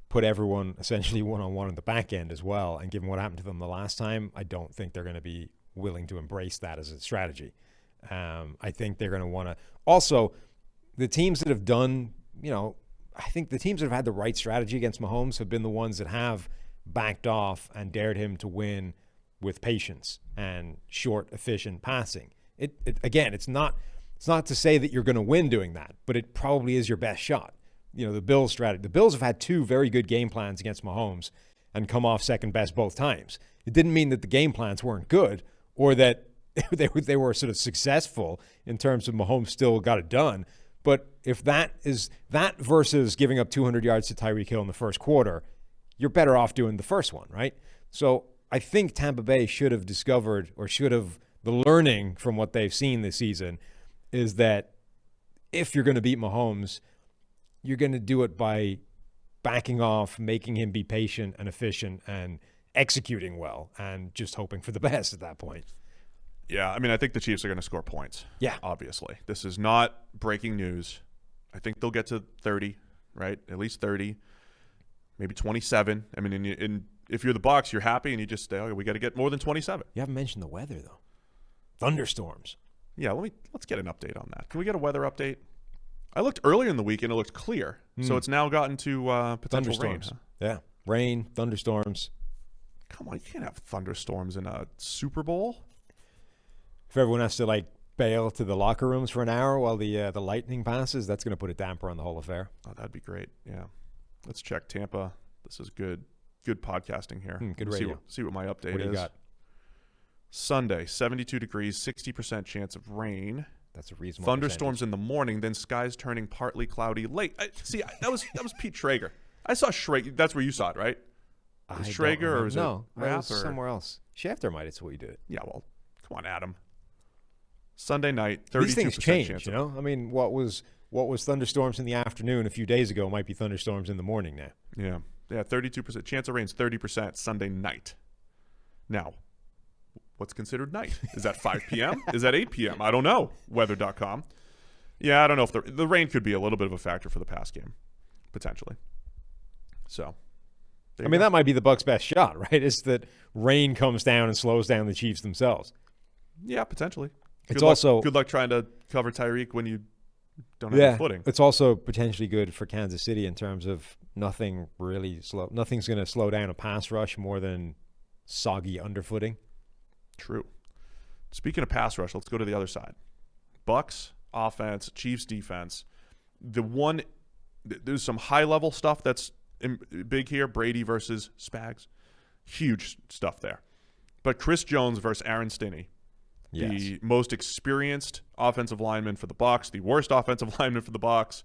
Speaker 5: put everyone essentially one-on-one on the back end as well, and given what happened to them the last time, I don't think they're going to be willing to embrace that as a strategy. I think they're going to want to – also, the teams that have done – I think the teams that have had the right strategy against Mahomes have been the ones that have backed off and dared him to win with patience and short, efficient passing. Again, it's not to say that you're going to win doing that, but it probably is your best shot. The Bills strategy. The Bills have had two very good game plans against Mahomes and come off second best both times. It didn't mean that the game plans weren't good or that they were sort of successful in terms of Mahomes still got it done. But if that is that versus giving up 200 yards to Tyreek Hill in the first quarter, you're better off doing the first one, right? So I think Tampa Bay should have discovered, or should have, the learning from what they've seen this season is that if you're going to beat Mahomes, you're going to do it by backing off, making him be patient and efficient and executing well and just hoping for the best at that point.
Speaker 6: Yeah, I mean, I think the Chiefs are going to score points.
Speaker 5: Yeah.
Speaker 6: Obviously. This is not breaking news. I think they'll get to 30, right? At least 30, maybe 27. I mean, if you're the Bucs, you're happy and you just say, okay, we got to get more than 27.
Speaker 5: You haven't mentioned the weather, though. Thunderstorms.
Speaker 6: Yeah, let's get an update on that. Can we get a weather update? I looked earlier in the week and it looked clear. So it's now gotten to potential rain.
Speaker 5: Thunderstorms. Yeah, rain, thunderstorms.
Speaker 6: Come on, you can't have thunderstorms in a Super Bowl.
Speaker 5: If everyone has to bail to the locker rooms for an hour while the lightning passes, that's going to put a damper on the whole affair.
Speaker 6: Oh, that'd be great. Yeah, let's check Tampa. This is good podcasting here.
Speaker 5: Good radio.
Speaker 6: See what my update is.
Speaker 5: What do you got?
Speaker 6: Sunday, 72 degrees, 60% chance of rain.
Speaker 5: That's a reasonable
Speaker 6: Thunderstorms
Speaker 5: percentage.
Speaker 6: in the morning, then skies turning partly cloudy late. That was Pete Schrager. I saw Schrager. That's where you saw it, right? Was Schrager or is it
Speaker 5: was somewhere else? Schefter might have tweeted it.
Speaker 6: Yeah, well, come on, Adam. Sunday night, 32%
Speaker 5: These things change,
Speaker 6: chance.
Speaker 5: I mean, what was thunderstorms in the afternoon a few days ago might be thunderstorms in the morning now.
Speaker 6: Yeah, 32% chance of rain is 30% Sunday night. Now, what's considered night? Is that 5 p.m.? Is that 8 p.m.? I don't know. Weather.com. Yeah, I don't know if the rain could be a little bit of a factor for the pass game, potentially. So,
Speaker 5: that might be the Bucs' best shot, right? It's that rain comes down and slows down the Chiefs themselves.
Speaker 6: Yeah, potentially.
Speaker 5: Good
Speaker 6: luck trying to cover Tyreek when you don't have the footing.
Speaker 5: It's also potentially good for Kansas City in terms of nothing's going to slow down a pass rush more than soggy underfooting.
Speaker 6: True. Speaking of pass rush, let's go to the other side. Bucs offense, Chiefs defense. There's some high-level stuff that's big here. Brady versus Spags. Huge stuff there. But Chris Jones versus Aaron Stinney, the most experienced offensive lineman for the Bucs, the worst offensive lineman for the Bucs,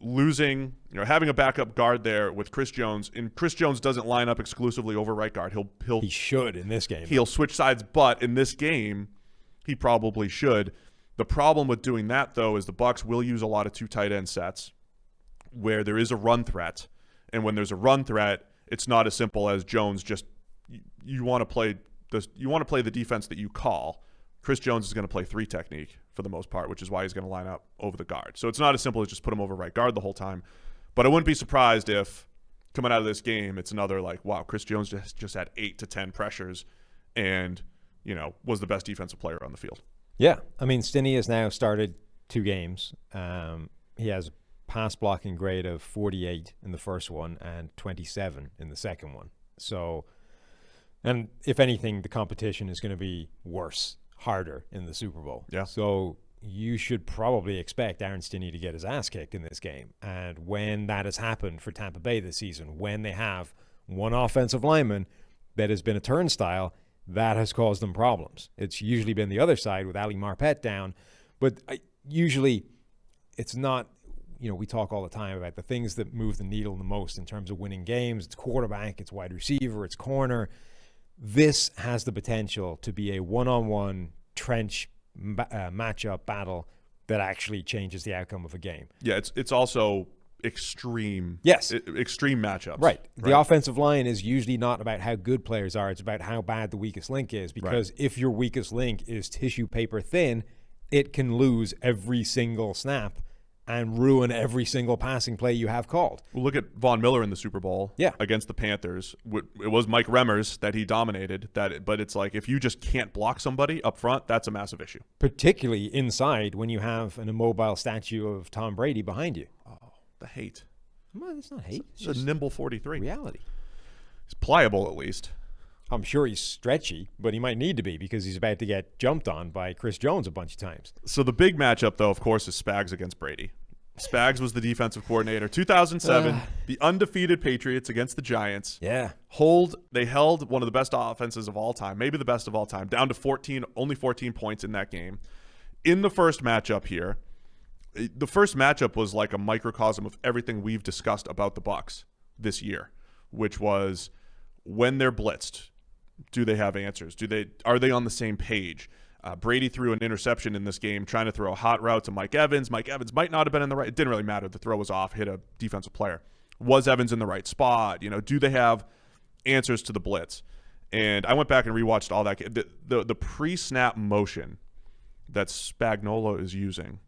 Speaker 6: losing, having a backup guard there with Chris Jones, and Chris Jones doesn't line up exclusively over right guard.
Speaker 5: He should in this game.
Speaker 6: He'll switch sides, but in this game, he probably should. The problem with doing that, though, is the Bucs will use a lot of 2 tight end sets where there is a run threat, and when there's a run threat, it's not as simple as Jones just you want to play the defense that you call. Chris Jones is going to play 3 technique for the most part, which is why he's going to line up over the guard. So it's not as simple as just put him over right guard the whole time. But I wouldn't be surprised if coming out of this game, it's another wow, Chris Jones just had 8 to 10 pressures and, was the best defensive player on the field.
Speaker 5: Yeah. I mean, Stinney has now started 2 games. He has a pass blocking grade of 48 in the first one and 27 in the second one. So, and if anything, the competition is going to be worse, harder in the Super Bowl.
Speaker 6: Yeah.
Speaker 5: So you should probably expect Aaron Stinney to get his ass kicked in this game. And when that has happened for Tampa Bay this season, when they have one offensive lineman that has been a turnstile, that has caused them problems. It's usually been the other side with Ali Marpet down. But usually it's not, we talk all the time about the things that move the needle the most in terms of winning games. It's quarterback, it's wide receiver, it's corner. This has the potential to be a one-on-one trench matchup battle that actually changes the outcome of a game.
Speaker 6: Yeah, it's also extreme.
Speaker 5: Yes.
Speaker 6: Extreme matchups.
Speaker 5: Right. The offensive line is usually not about how good players are. It's about how bad the weakest link is, because if your weakest link is tissue paper thin, it can lose every single snap and ruin every single passing play you have called.
Speaker 6: Well, look at Von Miller in the Super Bowl against the Panthers. It was Mike Remmers that he dominated. But it's like if you just can't block somebody up front, that's a massive issue.
Speaker 5: Particularly inside when you have an immobile statue of Tom Brady behind you.
Speaker 6: Oh, the hate.
Speaker 5: Well, it's not hate.
Speaker 6: It's a nimble 43.
Speaker 5: Reality.
Speaker 6: He's pliable at least.
Speaker 5: I'm sure he's stretchy, but he might need to be because he's about to get jumped on by Chris Jones a bunch of times.
Speaker 6: So the big matchup, though, of course, is Spags against Brady. Spags was the defensive coordinator. 2007, the undefeated Patriots against the Giants.
Speaker 5: Yeah.
Speaker 6: They held one of the best offenses of all time, maybe the best of all time, down to only 14 points in that game. In the first matchup here, the first matchup was like a microcosm of everything we've discussed about the Bucs this year, which was when they're blitzed, do they have answers? Are they on the same page? Brady threw an interception in this game trying to throw a hot route to Mike Evans. Mike Evans might not have been in the right. It didn't really matter. The throw was off, hit a defensive player. Was Evans in the right spot? Do they have answers to the blitz? And I went back and rewatched all that. The pre-snap motion that Spagnuolo is using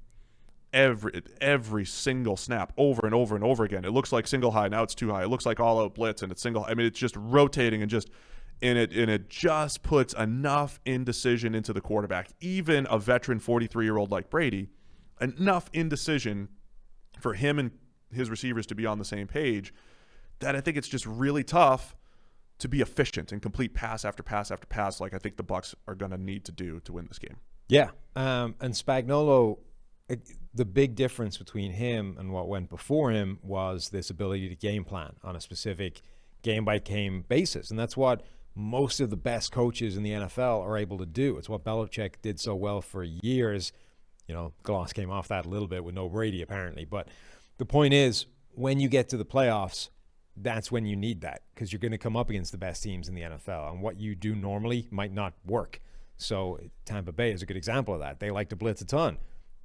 Speaker 6: every single snap over and over and over again. It looks like single high. Now it's too high. It looks like all out blitz and it's single. I mean, it's just rotating and it just puts enough indecision into the quarterback, even a veteran 43-year-old like Brady, enough indecision for him and his receivers to be on the same page that I think it's just really tough to be efficient and complete pass after pass after pass like I think the Bucs are going to need to do to win this game.
Speaker 5: Yeah, and Spagnuolo, the big difference between him and what went before him was this ability to game plan on a specific game-by-game basis, and that's what most of the best coaches in the NFL are able to do. It's what Belichick did so well for years. Gloss came off that a little bit with no Brady apparently. But the point is, when you get to the playoffs, that's when you need that, because you're going to come up against the best teams in the NFL. And what you do normally might not work. So Tampa Bay is a good example of that. They like to blitz a ton.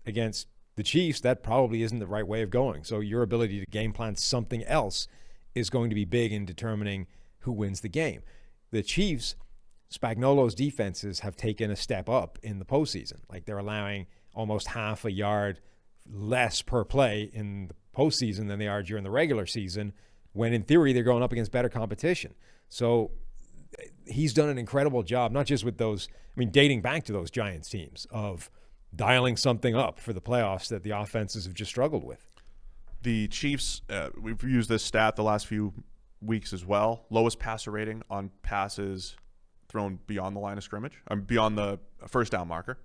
Speaker 5: Against the Chiefs, that probably isn't the right way of going. So your ability to game plan something else is going to be big in determining who wins the game. The Chiefs, Spagnuolo's defenses have taken a step up in the postseason. Like they're allowing almost half a yard less per play in the postseason than they are during the regular season, when in theory they're going up against better competition. So he's done an incredible job, not just with those, dating back to those Giants teams, of dialing something up for the playoffs that the offenses have just struggled with.
Speaker 6: The Chiefs, we've used this stat the last few weeks as well. Lowest passer rating on passes thrown beyond the line of scrimmage, beyond the first down marker.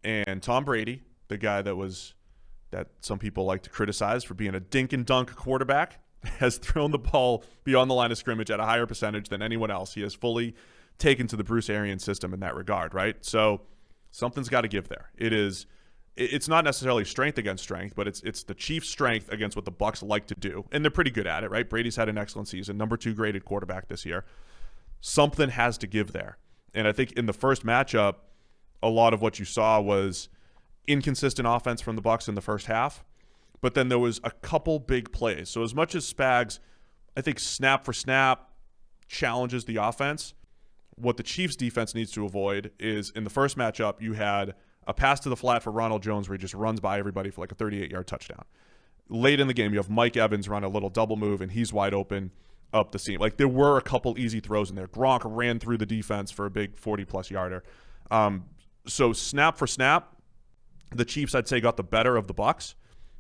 Speaker 6: And Tom Brady, the guy that some people like to criticize for being a dink and dunk quarterback, has thrown the ball beyond the line of scrimmage at a higher percentage than anyone else. He has fully taken to the Bruce Arians system in that regard, right? So something's got to give there. It's not necessarily strength against strength, but it's the Chiefs' strength against what the Bucs like to do, and they're pretty good at it, right? Brady's had an excellent season, number 2 graded quarterback this year. Something has to give there, and I think in the first matchup, a lot of what you saw was inconsistent offense from the Bucs in the first half, but then there was a couple big plays. So as much as Spags, I think snap for snap challenges the offense, what the Chiefs' defense needs to avoid is in the first matchup you had a pass to the flat for Ronald Jones where he just runs by everybody for like a 38-yard touchdown. Late in the game, you have Mike Evans run a little double move, and he's wide open up the seam. Like, there were a couple easy throws in there. Gronk ran through the defense for a big 40-plus yarder. So snap for snap, the Chiefs, I'd say, got the better of the Bucs.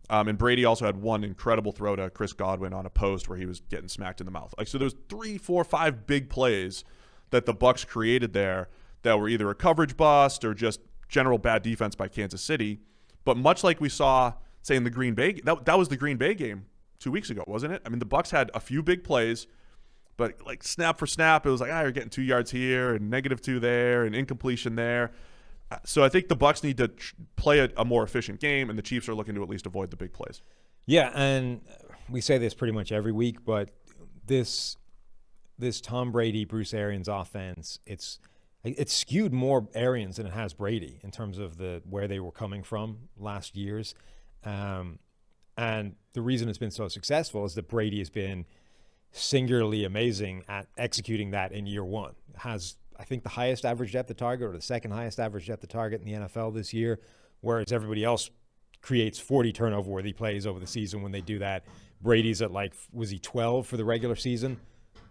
Speaker 6: And Brady also had one incredible throw to Chris Godwin on a post where he was getting smacked in the mouth. Like, so there's 3, 4, 5 big plays that the Bucs created there that were either a coverage bust or just general bad defense by Kansas City. But much like we saw, say, in the Green Bay, that was the Green Bay game 2 weeks ago, wasn't it? I mean, the Bucs had a few big plays, but like snap for snap, it was like, you're getting 2 yards here and -2 there and incompletion there. So I think the Bucs need to play a more efficient game, and the Chiefs are looking to at least avoid the big plays.
Speaker 5: Yeah, and we say this pretty much every week, but this Tom Brady, Bruce Arians offense, it's skewed more Arians than it has Brady in terms of where they were coming from last year's. And the reason it's been so successful is that Brady has been singularly amazing at executing that in year one. Has, I think, the highest average depth of target or the second highest average depth of target in the NFL this year, whereas everybody else creates 40 turnover-worthy plays over the season when they do that. Brady's at was he 12 for the regular season?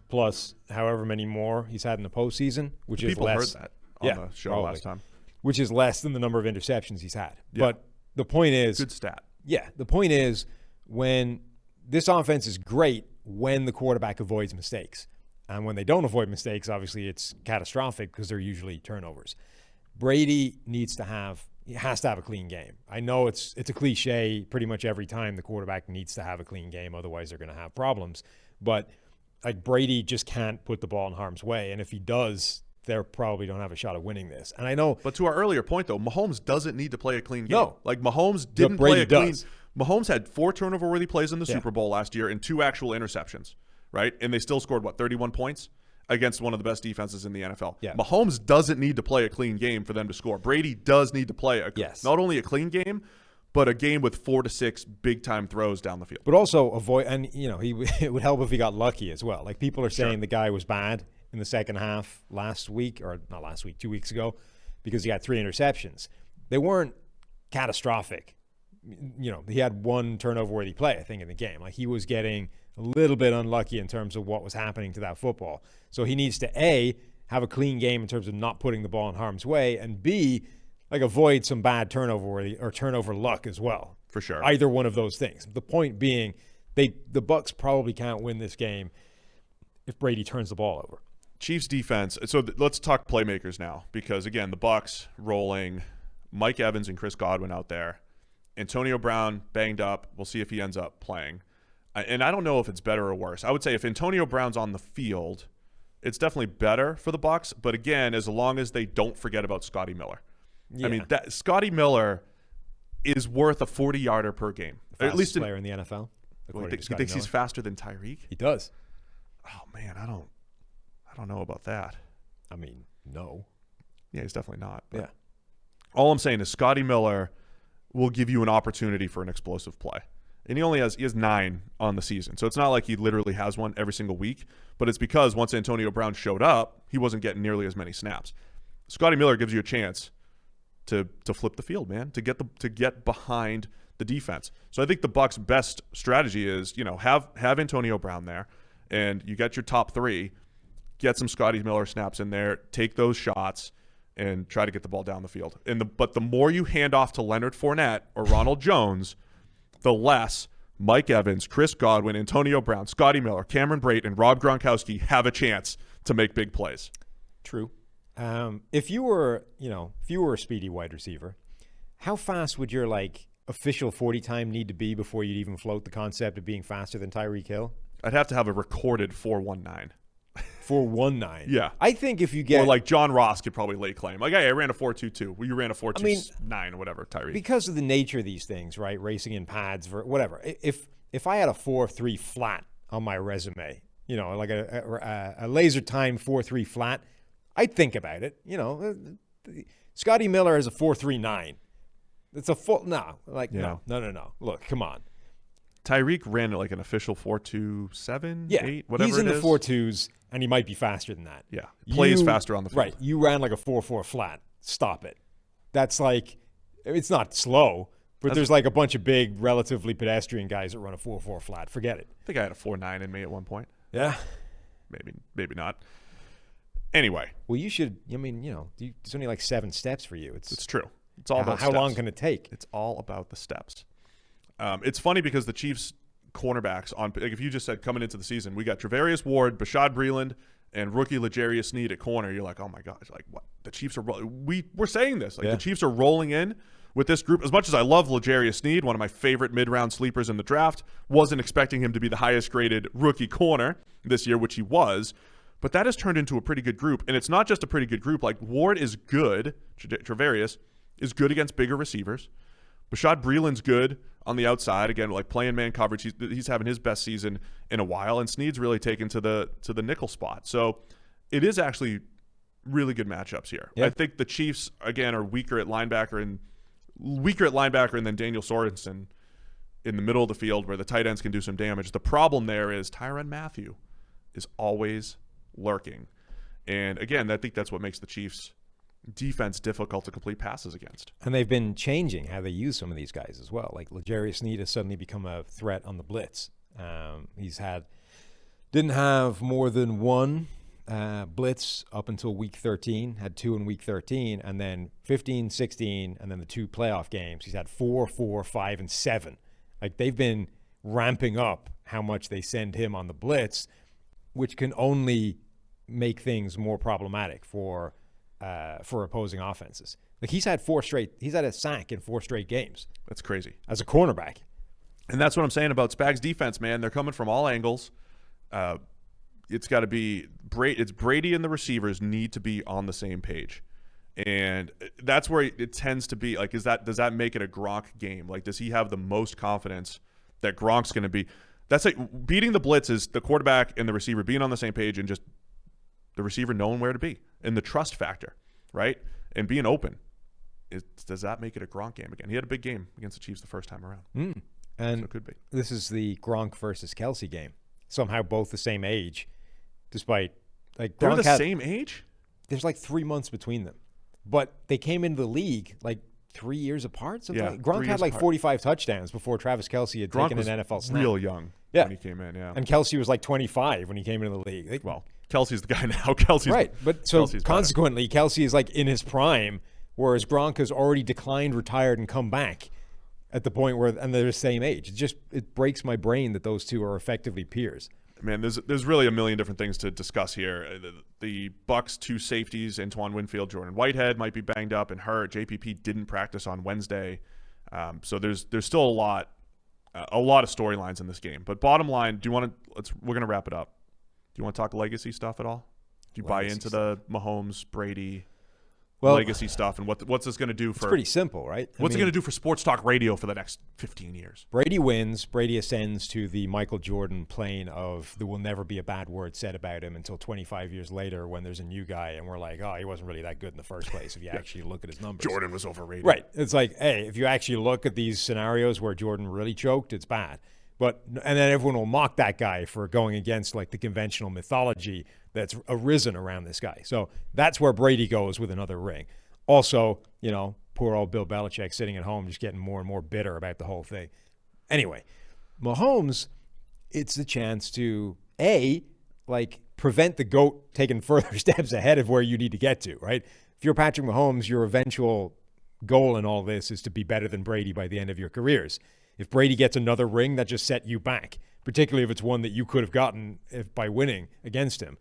Speaker 5: Plus however many more he's had in the postseason, which is less.
Speaker 6: People heard that on the show last time.
Speaker 5: Which is less than the number of interceptions he's had.
Speaker 6: Yeah.
Speaker 5: But the point is...
Speaker 6: Good stat.
Speaker 5: Yeah, the point is when this offense is great when the quarterback avoids mistakes. And when they don't avoid mistakes, obviously it's catastrophic because they're usually turnovers. Brady has to have a clean game. I know it's a cliche pretty much every time the quarterback needs to have a clean game, otherwise they're going to have problems. But like Brady just can't put the ball in harm's way, and if he does, they probably don't have a shot of winning this. And I know,
Speaker 6: but to our earlier point though, Mahomes doesn't need to play a clean game.
Speaker 5: No,
Speaker 6: like Mahomes didn't play a clean. Mahomes had 4 turnover-worthy plays in the Super Bowl last year and 2 actual interceptions, right? And they still scored 31 points against one of the best defenses in the NFL.
Speaker 5: Yeah.
Speaker 6: Mahomes doesn't need to play a clean game for them to score. Brady does need to play not only a clean game, but a game with 4 to 6 big-time throws down the field.
Speaker 5: But also avoid, and it would help if he got lucky as well. Like people are saying the guy was bad in the second half 2 weeks ago, because he had 3 interceptions. They weren't catastrophic. He had 1 turnover-worthy play, I think, in the game. Like he was getting a little bit unlucky in terms of what was happening to that football. So he needs to A, have a clean game in terms of not putting the ball in harm's way, and B, avoid some bad turnover luck as well.
Speaker 6: For sure.
Speaker 5: Either one of those things. The point being, the Bucs probably can't win this game if Brady turns the ball over.
Speaker 6: Chiefs defense. So let's talk playmakers now, because again, the Bucs rolling Mike Evans and Chris Godwin out there. Antonio Brown banged up. We'll see if he ends up playing. And I don't know if it's better or worse. I would say if Antonio Brown's on the field, it's definitely better for the Bucs. But again, as long as they don't forget about Scotty Miller. Yeah. I mean, Scotty Miller is worth a 40-yarder per game.
Speaker 5: The fastest player in the NFL.
Speaker 6: He thinks he's faster than Tyreek?
Speaker 5: He does.
Speaker 6: Oh man, I don't know about that.
Speaker 5: I mean, no.
Speaker 6: Yeah, he's definitely not.
Speaker 5: Yeah.
Speaker 6: All I'm saying is Scotty Miller will give you an opportunity for an explosive play. And he has 9 on the season. So it's not like he literally has one every single week, but it's because once Antonio Brown showed up, he wasn't getting nearly as many snaps. Scotty Miller gives you a chance to flip the field, man, to get behind the defense. So I think the Bucs' best strategy is, have Antonio Brown there, and you get your top 3, get some Scotty Miller snaps in there, take those shots, and try to get the ball down the field. But the more you hand off to Leonard Fournette or Ronald Jones, the less Mike Evans, Chris Godwin, Antonio Brown, Scotty Miller, Cameron Brate, and Rob Gronkowski have a chance to make big plays.
Speaker 5: True. If you were a speedy wide receiver, how fast would your official 40 time need to be before you'd even float the concept of being faster than Tyreek Hill?
Speaker 6: I'd have to have a recorded 4.19.
Speaker 5: 4.19.
Speaker 6: Yeah.
Speaker 5: I think if you get...
Speaker 6: Or like John Ross could probably lay claim. Like, hey, I ran a 4.22. Well, you ran a 4.29 or whatever, Tyreek.
Speaker 5: Because of the nature of these things, right? Racing in pads, whatever. If I had a 4.3 flat on my resume, like a laser time 4.3 flat, I'd think about it. Scotty Miller has a 4.39. It's a full... No. Look, come on.
Speaker 6: Tyreek ran like an official 4.27, 8, whatever
Speaker 5: he's in
Speaker 6: it
Speaker 5: the
Speaker 6: is.
Speaker 5: 4.2s, and he might be faster than that.
Speaker 6: Yeah, plays faster on the field.
Speaker 5: Right, you ran like a 4.4 flat. Stop it. That's like, it's not slow, but there's like a bunch of big, relatively pedestrian guys that run a 4.4 flat. Forget it.
Speaker 6: I think I had a 4.9 in me at one point.
Speaker 5: Yeah.
Speaker 6: Maybe not. Anyway.
Speaker 5: Well, you should, there's only like 7 steps for you.
Speaker 6: It's true. It's all about
Speaker 5: how
Speaker 6: steps.
Speaker 5: long can it take?
Speaker 6: It's all about the steps. It's funny because the Chiefs cornerbacks if you just said coming into the season, we got Travarius Ward, Bashad Breeland, and rookie L'Jarius Sneed at corner. You're like, oh my gosh, like what? The Chiefs are we're saying this. The Chiefs are rolling in with this group. As much as I love L'Jarius Sneed, one of my favorite mid-round sleepers in the draft, wasn't expecting him to be the highest graded rookie corner this year, which he was. But that has turned into a pretty good group. And it's not just a pretty good group. Like Ward is good, Travarius is good against bigger receivers. Bashad Breeland's good on the outside, again, like playing man coverage. He's having his best season in a while, and Sneed's really taken to the nickel spot. So it is actually really good matchups here. Yeah. I think the Chiefs again are weaker at linebacker and then Daniel Sorensen in the middle of the field where the tight ends can do some damage. The problem there is Tyrann Mathieu is always lurking, and again, I think that's what makes the Chiefs defense difficult to complete passes against.
Speaker 5: And they've been changing how they use some of these guys as well. Like L'Jarius Sneed has suddenly become a threat on the blitz. Didn't have more than one blitz up until week 13, had 2 in week 13, and then 15, 16, and then the 2 playoff games. He's had 4, 4, 5, and 7. Like they've been ramping up how much they send him on the blitz, which can only make things more problematic for opposing offenses. Like he's had a sack in 4 straight games.
Speaker 6: That's crazy.
Speaker 5: As a cornerback.
Speaker 6: And that's what I'm saying about Spags' defense, man. They're coming from all angles. It's got to be it's Brady and the receivers need to be on the same page. And that's where it tends to be like, does that make it a Gronk game? Like, does he have the most confidence that Gronk's going to be? That's like beating the blitz is the quarterback and the receiver being on the same page and just the receiver knowing where to be, and the trust factor, right? And being open. Does that make it a Gronk game again? He had a big game against the Chiefs the first time around.
Speaker 5: And
Speaker 6: so it could be.
Speaker 5: This is the Gronk versus Kelsey game. Somehow both the same age, despite like
Speaker 6: they're the same age?
Speaker 5: There's like 3 months between them. But they came into the league like 3 years apart. Gronk had like 45 touchdowns before Travis Kelsey had taken an NFL snap.
Speaker 6: Real young when he came in,
Speaker 5: And Kelsey was like 25 when he came into the league.
Speaker 6: Kelsey's the guy now. Kelsey's
Speaker 5: right, but so
Speaker 6: Kelsey's
Speaker 5: consequently, better. Kelsey is like in his prime, whereas Gronk has already declined, retired, and come back at the point where and they're the same age. It breaks my brain that those two are effectively peers.
Speaker 6: Man, there's really a million different things to discuss here. The Bucs 2 safeties, Antoine Winfield, Jordan Whitehead might be banged up and hurt. JPP didn't practice on Wednesday, so there's still a lot of storylines in this game. But bottom line, we're gonna wrap it up. Do you want to talk legacy stuff at all? Do you buy into the Mahomes, Brady legacy stuff, and what's this going to do for?
Speaker 5: It's pretty simple, right?
Speaker 6: What's it going to do for sports talk radio for the next 15 years?
Speaker 5: Brady wins. Brady ascends to the Michael Jordan plane of there will never be a bad word said about him until 25 years later when there's a new guy and we're like, oh, he wasn't really that good in the first place if you actually look at his numbers.
Speaker 6: Jordan was overrated.
Speaker 5: Right. It's like, hey, if you actually look at these scenarios where Jordan really choked, it's bad. And then everyone will mock that guy for going against like the conventional mythology that's arisen around this guy. So that's where Brady goes with another ring. Also, poor old Bill Belichick sitting at home just getting more and more bitter about the whole thing. Anyway, Mahomes, it's the chance to, prevent the GOAT taking further steps ahead of where you need to get to, right? If you're Patrick Mahomes, your eventual goal in all this is to be better than Brady by the end of your careers. If Brady gets another ring, that just set you back, particularly if it's one that you could have gotten by winning against him.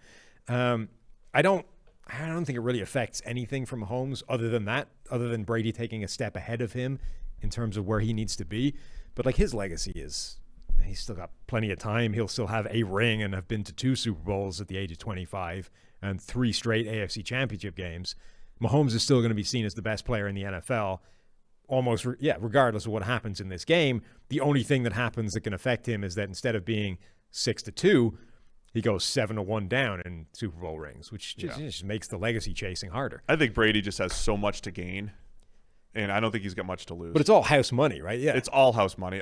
Speaker 5: I don't think it really affects anything from Mahomes other than Brady taking a step ahead of him in terms of where he needs to be. But like his legacy is, he's still got plenty of time. He'll still have a ring and have been to 2 Super Bowls at the age of 25 and 3 straight AFC Championship games. Mahomes is still going to be seen as the best player in the NFL, almost, regardless of what happens in this game. The only thing that happens that can affect him is that instead of being 6-2, he goes 7-1 down in Super Bowl rings, which just makes the legacy chasing harder.
Speaker 6: I think Brady just has so much to gain, and I don't think he's got much to lose.
Speaker 5: But it's all house money, right? Yeah,
Speaker 6: it's all house money.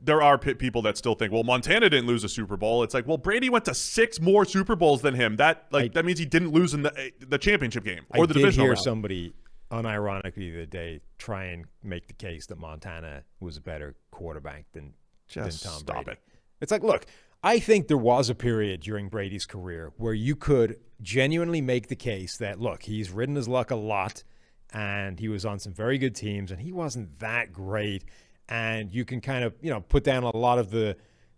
Speaker 6: There are people that still think, well, Montana didn't lose a Super Bowl. It's like, well, Brady went to 6 more Super Bowls than him. That means he didn't lose in the championship game or the divisional round.
Speaker 5: I did hear somebody unironically the other day try and make the case that Montana was a better quarterback than Tom Brady.
Speaker 6: Stop it.
Speaker 5: It's like, look, I think there was a period during Brady's career where you could genuinely make the case that, look, he's ridden his luck a lot and he was on some very good teams and he wasn't that great. And you can kind of, put down a lot of the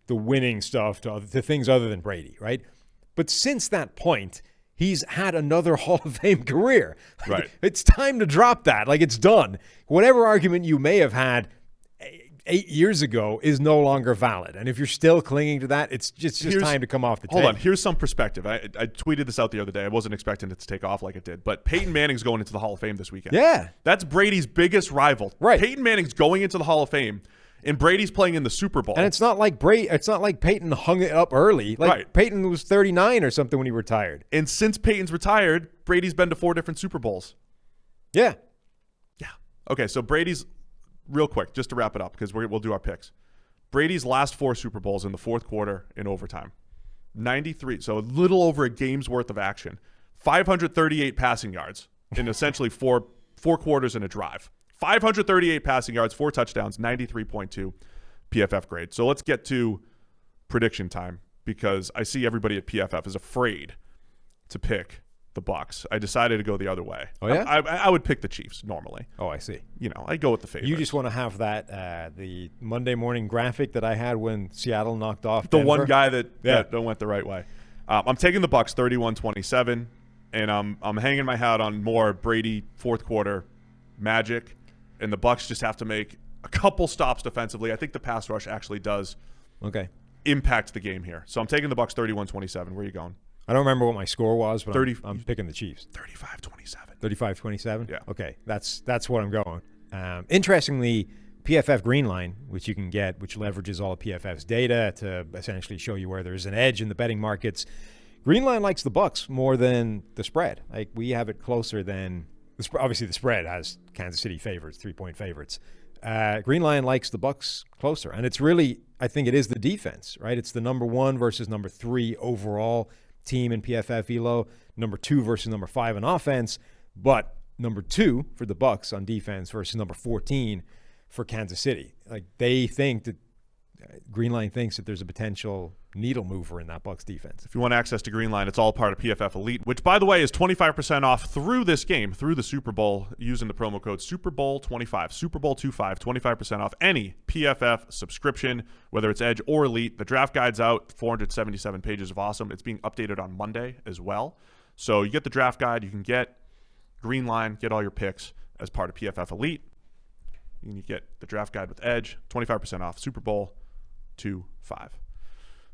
Speaker 5: winning stuff to things other than Brady, right? But since that point, he's had another Hall of Fame career.
Speaker 6: Right.
Speaker 5: It's time to drop that. Like, it's done. Whatever argument you may have had 8 years ago is no longer valid. And if you're still clinging to that, it's just time to come off the table.
Speaker 6: Hold on. Here's some perspective. I tweeted this out the other day. I wasn't expecting it to take off like it did. But Peyton Manning's going into the Hall of Fame this weekend.
Speaker 5: Yeah.
Speaker 6: That's Brady's biggest rival.
Speaker 5: Right.
Speaker 6: Peyton Manning's going into the Hall of Fame, and Brady's playing in the Super Bowl.
Speaker 5: And it's not like Peyton hung it up early. Like, Peyton was 39 or something when he retired.
Speaker 6: And since Peyton's retired, Brady's been to 4 different Super Bowls.
Speaker 5: Yeah.
Speaker 6: Yeah. Okay, so Brady's, real quick, just to wrap it up, because we'll do our picks. Brady's last 4 Super Bowls in the fourth quarter in overtime. 93, so a little over a game's worth of action. 538 passing yards in essentially four quarters and a drive. 538 passing yards, 4 touchdowns, 93.2 PFF grade. So let's get to prediction time, because I see everybody at PFF is afraid to pick the Bucs. I decided to go the other way.
Speaker 5: Oh, yeah?
Speaker 6: I would pick the Chiefs normally.
Speaker 5: Oh, I see.
Speaker 6: I go with the favorites.
Speaker 5: You just want to have that the Monday morning graphic that I had when Seattle knocked off
Speaker 6: the
Speaker 5: Denver.
Speaker 6: one guy that went the right way. I'm taking the Bucs 31-27, and I'm hanging my hat on more Brady fourth quarter magic, and the Bucs just have to make a couple stops defensively. I think the pass rush actually does impact the game here. So I'm taking the Bucs 31-27. Where are you going?
Speaker 5: I don't remember what my score was, but I'm picking the Chiefs.
Speaker 6: 35-27.
Speaker 5: 35-27?
Speaker 6: Yeah.
Speaker 5: Okay, that's what I'm going. Interestingly, PFF Greenline, which you can get, which leverages all of PFF's data to essentially show you where there's an edge in the betting markets, Greenline likes the Bucs more than the spread. Like, we have it closer than obviously the spread has Kansas City favorites, 3-point favorites. Greenline likes the Bucs closer, and it's really, I think it is the defense, right? It's the number 1 versus number 3 overall team in PFF Elo, number 2 versus number 5 in offense, but number 2 for the Bucs on defense versus number 14 for Kansas City. Like, they think that Greenline thinks that there's a potential needle mover in that Bucs defense.
Speaker 6: If you want access to Greenline, it's all part of PFF Elite, which, by the way, is 25% off through this game, through the Super Bowl, using the promo code SuperBowl25, SuperBowl25, 25% off any PFF subscription, whether it's Edge or Elite. The draft guide's out, 477 pages of awesome. It's being updated on Monday as well. So you get the draft guide, you can get Greenline, get all your picks as part of PFF Elite. You get the draft guide with Edge, 25% off, Super Bowl 25.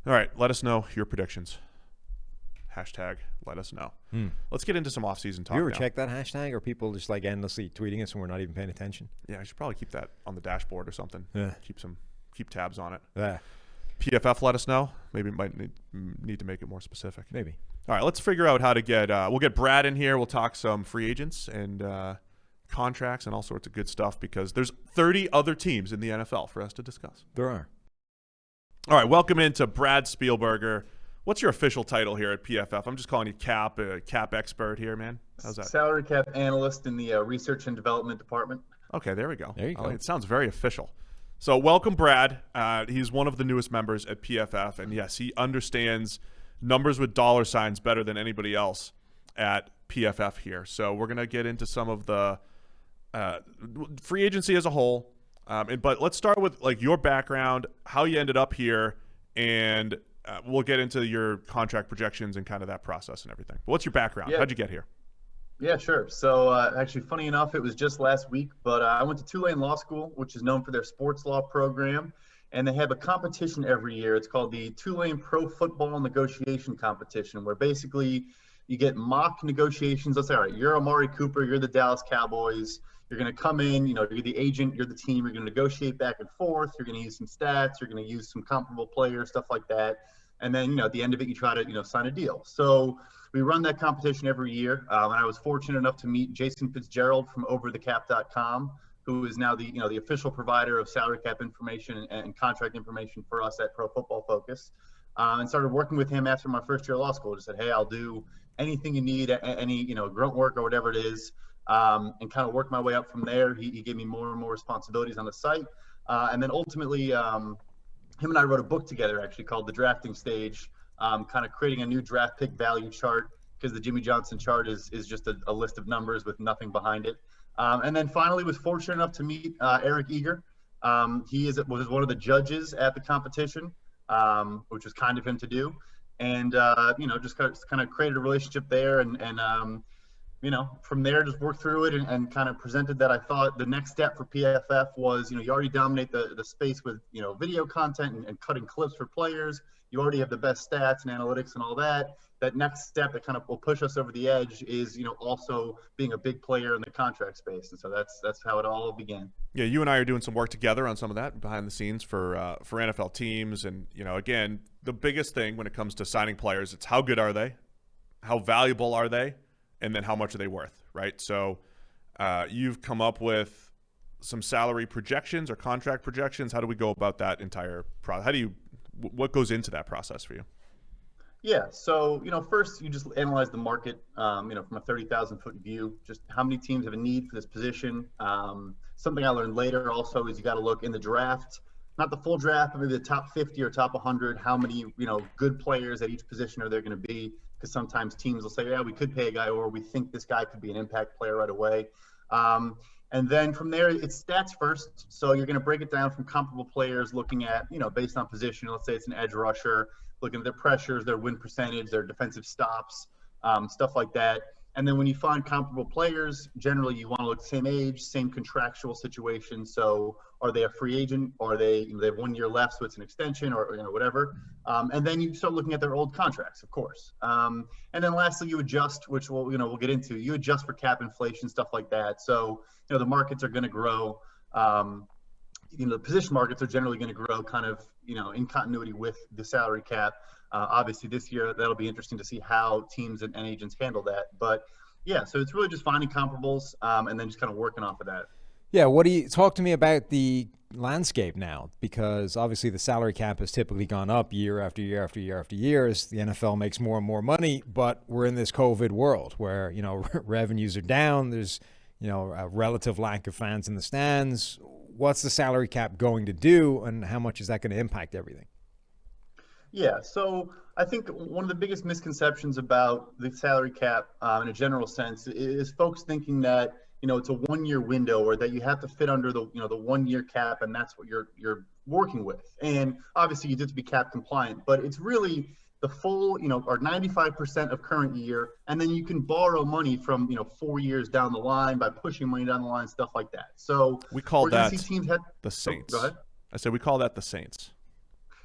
Speaker 6: All right, let us know your predictions. Hashtag let us know. Let's get into some off-season talk.
Speaker 5: You ever
Speaker 6: now.
Speaker 5: check that hashtag, or people just like endlessly tweeting us and we're not even paying attention?
Speaker 6: Yeah, I should probably keep that on the dashboard or something.
Speaker 5: Yeah.
Speaker 6: Keep tabs on it.
Speaker 5: Yeah.
Speaker 6: PFF let us know. Maybe it might need to make it more specific.
Speaker 5: Maybe.
Speaker 6: All right, let's figure out how to get we'll get Brad in here. We'll talk some free agents and contracts and all sorts of good stuff, because there's 30 other teams in the NFL for us to discuss.
Speaker 5: There are.
Speaker 6: All right, welcome into Brad Spielberger. What's your official title here at PFF? I'm just calling you cap expert here, man. How's that?
Speaker 8: Salary cap analyst in the research and development department.
Speaker 6: Okay, there we go.
Speaker 5: There you go.
Speaker 6: It sounds very official. So welcome, Brad. He's one of the newest members at PFF, and yes, he understands numbers with dollar signs better than anybody else at PFF here. So we're going to get into some of the free agency as a whole. But let's start with like your background, how you ended up here, and we'll get into your contract projections and kind of that process and everything. But what's your background?
Speaker 8: Yeah.
Speaker 6: How'd you get here?
Speaker 8: Yeah, sure. So actually, funny enough, it was just last week, but I went to Tulane Law School, which is known for their sports law program, and they have a competition every year. It's called the Tulane Pro Football Negotiation Competition, where basically you get mock negotiations. Let's say, all right, you're Amari Cooper, you're the Dallas Cowboys. You're going to come in, you're the agent, you're the team. You're going to negotiate back and forth. You're going to use some stats. You're going to use some comparable players, stuff like that. And then, at the end of it, you try to, sign a deal. So we run that competition every year. And I was fortunate enough to meet Jason Fitzgerald from overthecap.com, who is now the official provider of salary cap information and contract information for us at Pro Football Focus. And started working with him after my first year of law school. Just said, hey, I'll do anything you need, any, grunt work or whatever it is. And kind of work my way up from there. He gave me more and more responsibilities on the site. And then ultimately, him and I wrote a book together actually called The Drafting Stage, kind of creating a new draft pick value chart, because the Jimmy Johnson chart is just a list of numbers with nothing behind it. And then finally was fortunate enough to meet Eric Eager. He was one of the judges at the competition, which was kind of him to do. And, just kind of created a relationship there and from there, just worked through it and kind of presented that I thought the next step for PFF was, you already dominate the space with, video content and cutting clips for players. You already have the best stats and analytics and all that. That next step that kind of will push us over the edge is, also being a big player in the contract space. And so that's how it all began.
Speaker 6: Yeah, you and I are doing some work together on some of that behind the scenes for NFL teams. And, again, the biggest thing when it comes to signing players, it's how good are they? How valuable are they? And then how much are they worth, right? So you've come up with some salary projections or contract projections. How do we go about that entire process? What goes into that process for you?
Speaker 8: Yeah, so, first you just analyze the market, from a 30,000-foot view, just how many teams have a need for this position. Something I learned later also is you got to look in the draft, not the full draft, but maybe the top 50 or top 100, how many, good players at each position are there going to be. Because sometimes teams will say, yeah, we could pay a guy, or we think this guy could be an impact player right away. And then from there, it's stats first. So you're going to break it down from comparable players, looking at, based on position. Let's say it's an edge rusher, looking at their pressures, their win percentage, their defensive stops, stuff like that. And then when you find comparable players, generally you want to look same age, same contractual situation. So are they a free agent, or are they have 1 year left, so it's an extension, or whatever. And then you start looking at their old contracts, of course. And then lastly, you adjust, which we'll get into. You adjust for cap inflation, stuff like that. So the markets are going to grow. The position markets are generally going to grow kind of in continuity with the salary cap. Obviously this year, that'll be interesting to see how teams and agents handle that. But yeah, so it's really just finding comparables and then just kind of working off of that.
Speaker 5: Yeah, talk to me about the landscape now, because obviously the salary cap has typically gone up year after year after year after year as the NFL makes more and more money, but we're in this COVID world where, revenues are down. There's, a relative lack of fans in the stands. What's the salary cap going to do, and how much is that going to impact everything?
Speaker 8: Yeah, so I think one of the biggest misconceptions about the salary cap in a general sense is folks thinking that, it's a 1 year window, or that you have to fit under the, the 1 year cap, and that's what you're working with. And obviously you have to be cap compliant, but it's really the full, or 95% of current year. And then you can borrow money from, 4 years down the line by pushing money down the line, stuff like that. So
Speaker 6: we call that
Speaker 8: the
Speaker 6: Saints.
Speaker 8: Oh, go ahead.
Speaker 6: I said we call that the Saints.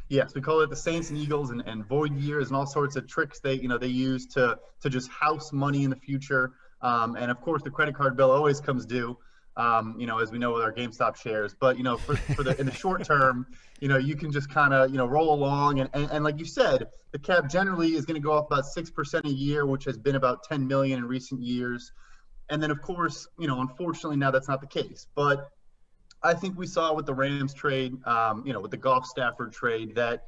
Speaker 8: Yes, we call it the Saints and Eagles and void years and all sorts of tricks they use to just house money in the future. And of course, the credit card bill always comes due, as we know with our GameStop shares. But in the short term, you can just kind of roll along and like you said, the cap generally is going to go up about 6% a year, which has been about 10 million in recent years. And then of course, unfortunately now that's not the case. But I think we saw with the Rams trade, with the Goff Stafford trade, that,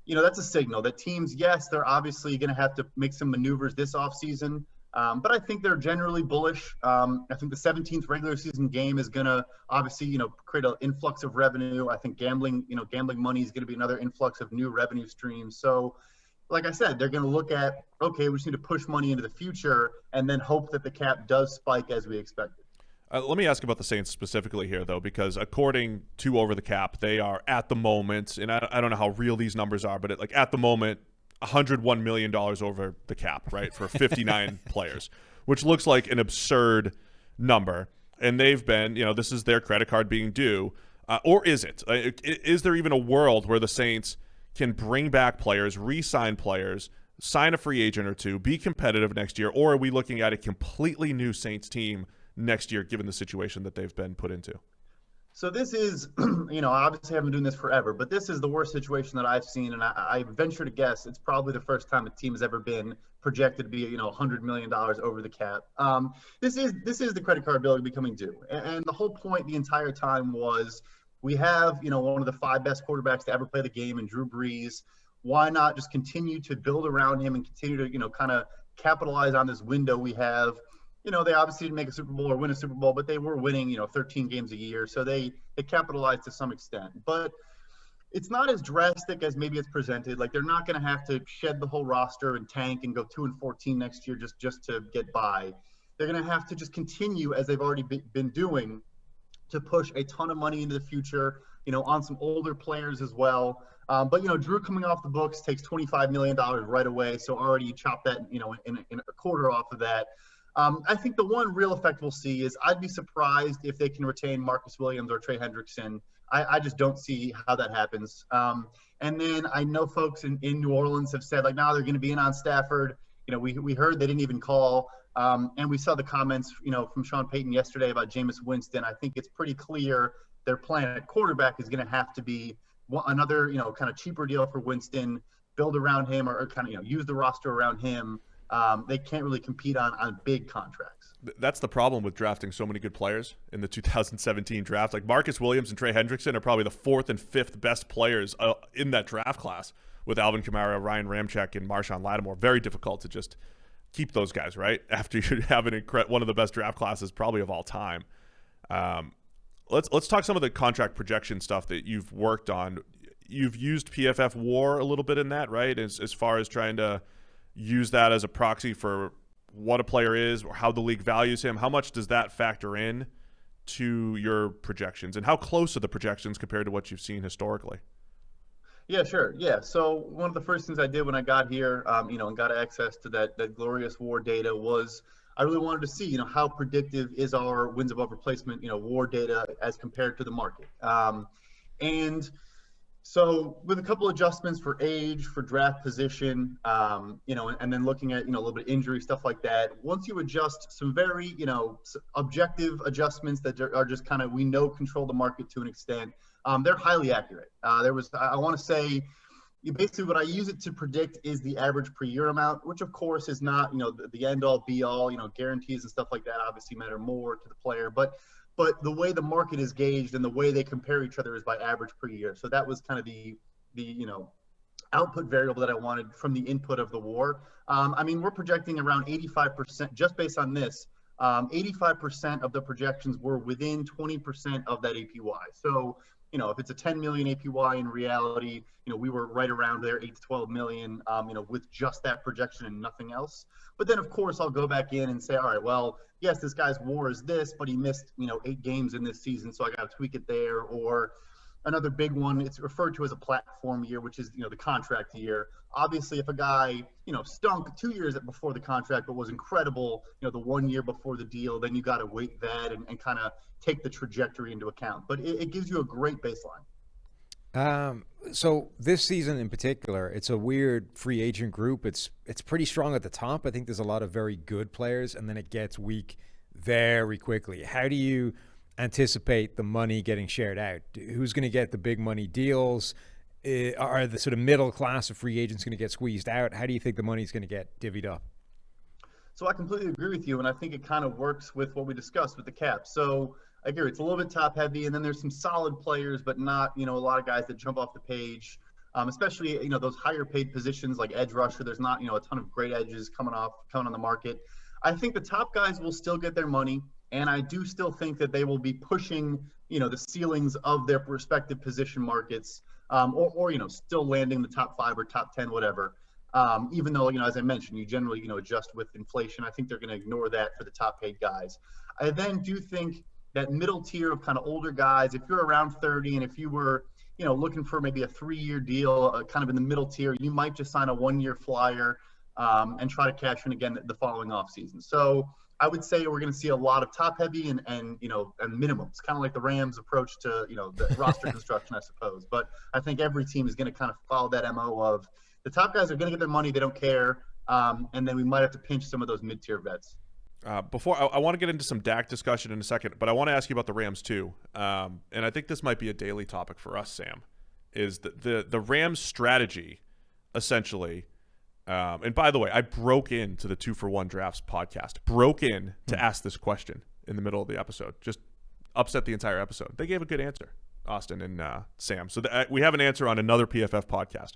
Speaker 8: that's a signal that teams, yes, they're obviously going to have to make some maneuvers this offseason. But I think they're generally bullish. I think the 17th regular season game is going to obviously, create an influx of revenue. I think gambling money is going to be another influx of new revenue streams. So like I said, they're going to look at, okay, we just need to push money into the future and then hope that the cap does spike as we expected.
Speaker 6: Let me ask about the Saints specifically here, though, because according to Over the Cap, they are at the moment, and I don't know how real these numbers are, but at the moment, $101 million over the cap, right, for 59 players, which looks like an absurd number. And they've been, this is their credit card being due. Or is it? Is there even a world where the Saints can bring back players, re-sign players, sign a free agent or two, be competitive next year? Or are we looking at a completely new Saints team next year, given the situation that they've been put into?
Speaker 8: So this is, obviously I've been doing this forever, but this is the worst situation that I've seen. And I venture to guess it's probably the first time a team has ever been projected to be, $100 million over the cap. This is the credit card bill becoming due. And the whole point the entire time was we have, one of the 5 best quarterbacks to ever play the game in Drew Brees. Why not just continue to build around him and continue to, kind of capitalize on this window we have? They obviously didn't make a Super Bowl or win a Super Bowl, but they were winning, 13 games a year. So they capitalized to some extent. But it's not as drastic as maybe it's presented. Like, they're not going to have to shed the whole roster and tank and go 2-14 next year just to get by. They're going to have to just continue, as they've already been doing, to push a ton of money into the future, on some older players as well. But Drew coming off the books takes $25 million right away. So already you chop that, in a quarter off of that. I think the one real effect we'll see is I'd be surprised if they can retain Marcus Williams or Trey Hendrickson. I just don't see how that happens. And then I know folks in New Orleans have said, no, they're going to be in on Stafford. We heard they didn't even call. And we saw the comments, from Sean Payton yesterday about Jameis Winston. I think it's pretty clear their plan at quarterback is going to have to be another, kind of cheaper deal for Winston, build around him or kind of, use the roster around him. They can't really compete on big contracts.
Speaker 6: That's the problem with drafting so many good players in the 2017 draft. Like Marcus Williams and Trey Hendrickson are probably the 4th and 5th best players in that draft class, with Alvin Kamara, Ryan Ramczyk, and Marshawn Lattimore. Very difficult to just keep those guys, right? After you have one of the best draft classes probably of all time. Let's talk some of the contract projection stuff that you've worked on. You've used PFF WAR a little bit in that, right? As far as trying to use that as a proxy for what a player is or how the league values him. How much does that factor in to your projections, and how close are the projections compared to what you've seen historically?
Speaker 8: Yeah, sure. Yeah. So one of the first things I did when I got here, and got access to that glorious WAR data was I really wanted to see, how predictive is our wins above replacement, WAR data as compared to the market. And so with a couple adjustments for age, for draft position, and then looking at, a little bit of injury, stuff like that. Once you adjust some very, objective adjustments that are just kind of, control the market to an extent, they're highly accurate. I want to say, basically what I use it to predict is the average per year amount, which of course is not, the end all be all, guarantees and stuff like that obviously matter more to the player, but the way the market is gauged and the way they compare each other is by average per year. So that was kind of the output variable that I wanted from the input of the WAR. We're projecting around 85%, just based on this, 85% of the projections were within 20% of that APY. So, if it's a 10 million APY in reality, we were right around there, 8 to 12 million, with just that projection and nothing else. But then, of course, I'll go back in and say, all right, well, yes, this guy's WAR is this, but he missed, 8 games in this season, so I got to tweak it there. Or another big one, it's referred to as a platform year, which is, the contract year. Obviously, if a guy, stunk 2 years before the contract, but was incredible, the 1 year before the deal, then you got to weight that and kind of take the trajectory into account. But it gives you a great baseline.
Speaker 5: So this season in particular, it's a weird free agent group. It's pretty strong at the top. I think there's a lot of very good players, and then it gets weak very quickly. How do you anticipate the money getting shared out? Who's going to get the big money deals? Are the sort of middle class of free agents going to get squeezed out? How do you think the money's going to get divvied up?
Speaker 8: So I completely agree with you, and I think it kind of works with what we discussed with the cap. So I agree, it's a little bit top heavy, and then there's some solid players, but not, a lot of guys that jump off the page, especially, those higher paid positions like edge rusher. There's not, a ton of great edges coming on the market. I think the top guys will still get their money, and I do still think that they will be pushing, the ceilings of their respective position markets, or still landing the top 5 or top 10, whatever. Even though, as I mentioned, you generally, adjust with inflation. I think they're going to ignore that for the top paid guys. I then do think that middle tier of kind of older guys, if you're around 30 and if you were, looking for maybe a 3-year deal, kind of in the middle tier, you might just sign a 1-year flyer. and try to cash in again the following offseason. So I would say we're going to see a lot of top heavy and minimums, kind of like the Rams approach to, the roster construction, I suppose. But I think every team is going to kind of follow that MO of the top guys are going to get their money. They don't care. And then we might have to pinch some of those mid-tier vets.
Speaker 6: Before I want to get into some Dak discussion in a second, but I want to ask you about the Rams too. And I think this might be a daily topic for us, Sam, is the Rams strategy, essentially. And by the way, I broke into the 2-for-1 Drafts podcast, to ask this question in the middle of the episode, just upset the entire episode. They gave a good answer, Austin and Sam. So we have an answer on another PFF podcast.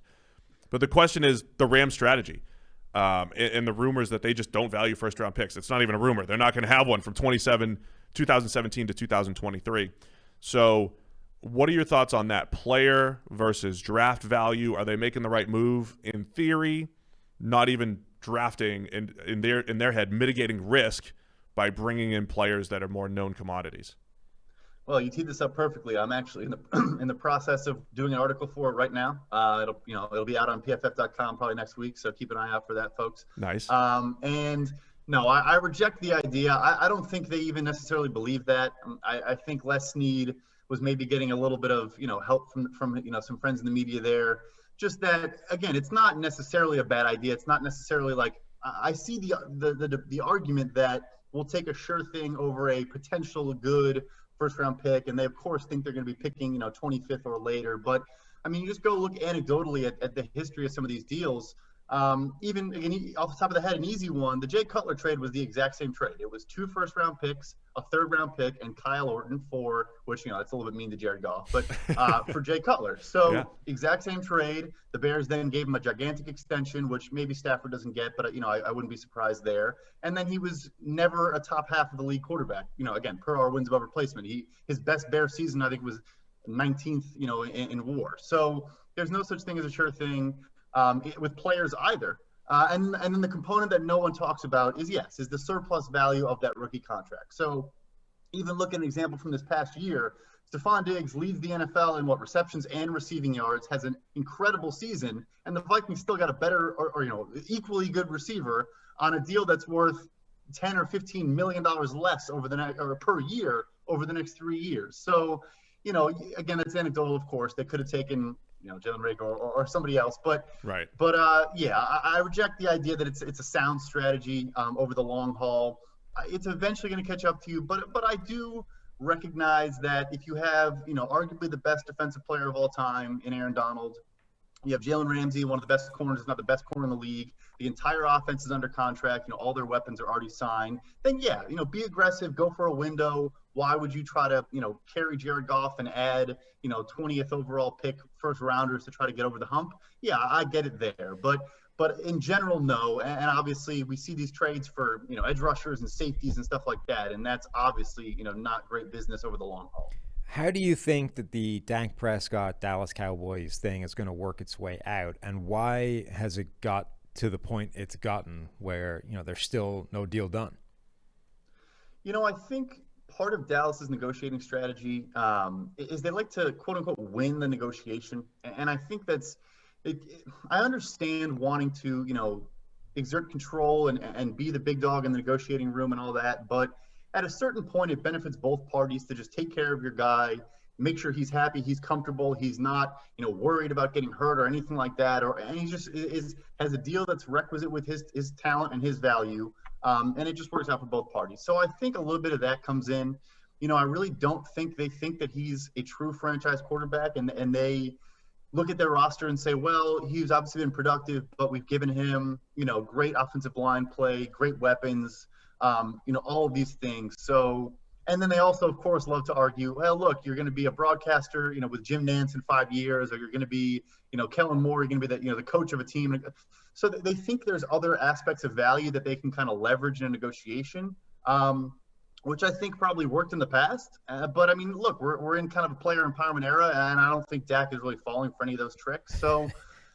Speaker 6: But the question is the Rams strategy. And the rumors that they just don't value first-round picks. It's not even a rumor. They're not going to have one from 2017 to 2023. So what are your thoughts on that? Player versus draft value. Are they making the right move? In theory, not even drafting, in their head, mitigating risk by bringing in players that are more known commodities.
Speaker 8: Well, you teed this up perfectly. I'm actually in the process of doing an article for it right now. It'll be out on PFF.com probably next week, so keep an eye out for that, folks.
Speaker 6: Nice.
Speaker 8: And no, I reject the idea. I don't think they even necessarily believe that. I think Les Snead was maybe getting a little bit of help from some friends in the media there. Just that, again, it's not necessarily a bad idea. It's not necessarily like I see the argument that we'll take a sure thing over a potential good first-round pick, and they, of course, think they're going to be picking, 25th or later. But, I mean, you just go look anecdotally at the history of some of these deals. Even off the top of the head, an easy one, the Jay Cutler trade was the exact same trade. It was 2 first-round picks, a third-round pick, and Kyle Orton for, which, it's a little bit mean to Jared Goff, but for Jay Cutler. So yeah. Exact same trade. The Bears then gave him a gigantic extension, which maybe Stafford doesn't get, but, I wouldn't be surprised there. And then he was never a top half of the league quarterback. Again, per our wins above replacement. His best Bear season, I think, was 19th, in WAR. So there's no such thing as a sure thing. With players either. And then the component that no one talks about is the surplus value of that rookie contract. So even look at an example from this past year, Stephon Diggs leads the NFL in receptions and receiving yards, has an incredible season, and the Vikings still got a better or equally good receiver on a deal that's worth $10 or $15 million less over the next or per year over the next 3 years. So, again, it's anecdotal, of course. They could have taken Jalen Rager or somebody else. But
Speaker 6: right.
Speaker 8: But I reject the idea that it's a sound strategy over the long haul. It's eventually going to catch up to you. But I do recognize that if you have arguably the best defensive player of all time in Aaron Donald, you have Jalen Ramsey, one of the best corners, if not the best corner in the league. The entire offense is under contract. All their weapons are already signed. Then be aggressive, go for a window. Why would you try to, carry Jared Goff and add, 20th overall pick first rounders to try to get over the hump? Yeah, I get it there. But in general, no. And obviously we see these trades for, edge rushers and safeties and stuff like that. And that's obviously, not great business over the long haul.
Speaker 5: How do you think that the Dak Prescott Dallas Cowboys thing is going to work its way out? And why has it got to the point it's gotten where, there's still no deal done?
Speaker 8: I think part of Dallas's negotiating strategy is they like to, quote unquote, win the negotiation. And I think that's it. I understand wanting to, exert control and be the big dog in the negotiating room and all that. But at a certain point, it benefits both parties to just take care of your guy, make sure he's happy, he's comfortable, he's not, worried about getting hurt or anything like that. And he just has a deal that's requisite with his talent and his value. And it just works out for both parties. So I think a little bit of that comes in. I really don't think they think that he's a true franchise quarterback, and they look at their roster and say, well, he's obviously been productive, but we've given him, great offensive line play, great weapons, all of these things. So, and then they also, of course, love to argue, well, look, you're going to be a broadcaster, with Jim Nantz in 5 years, or you're going to be, Kellen Moore, you're going to be the coach of a team. So they think there's other aspects of value that they can kind of leverage in a negotiation, which I think probably worked in the past. But I mean, look, we're in kind of a player empowerment era, and I don't think Dak is really falling for any of those tricks. So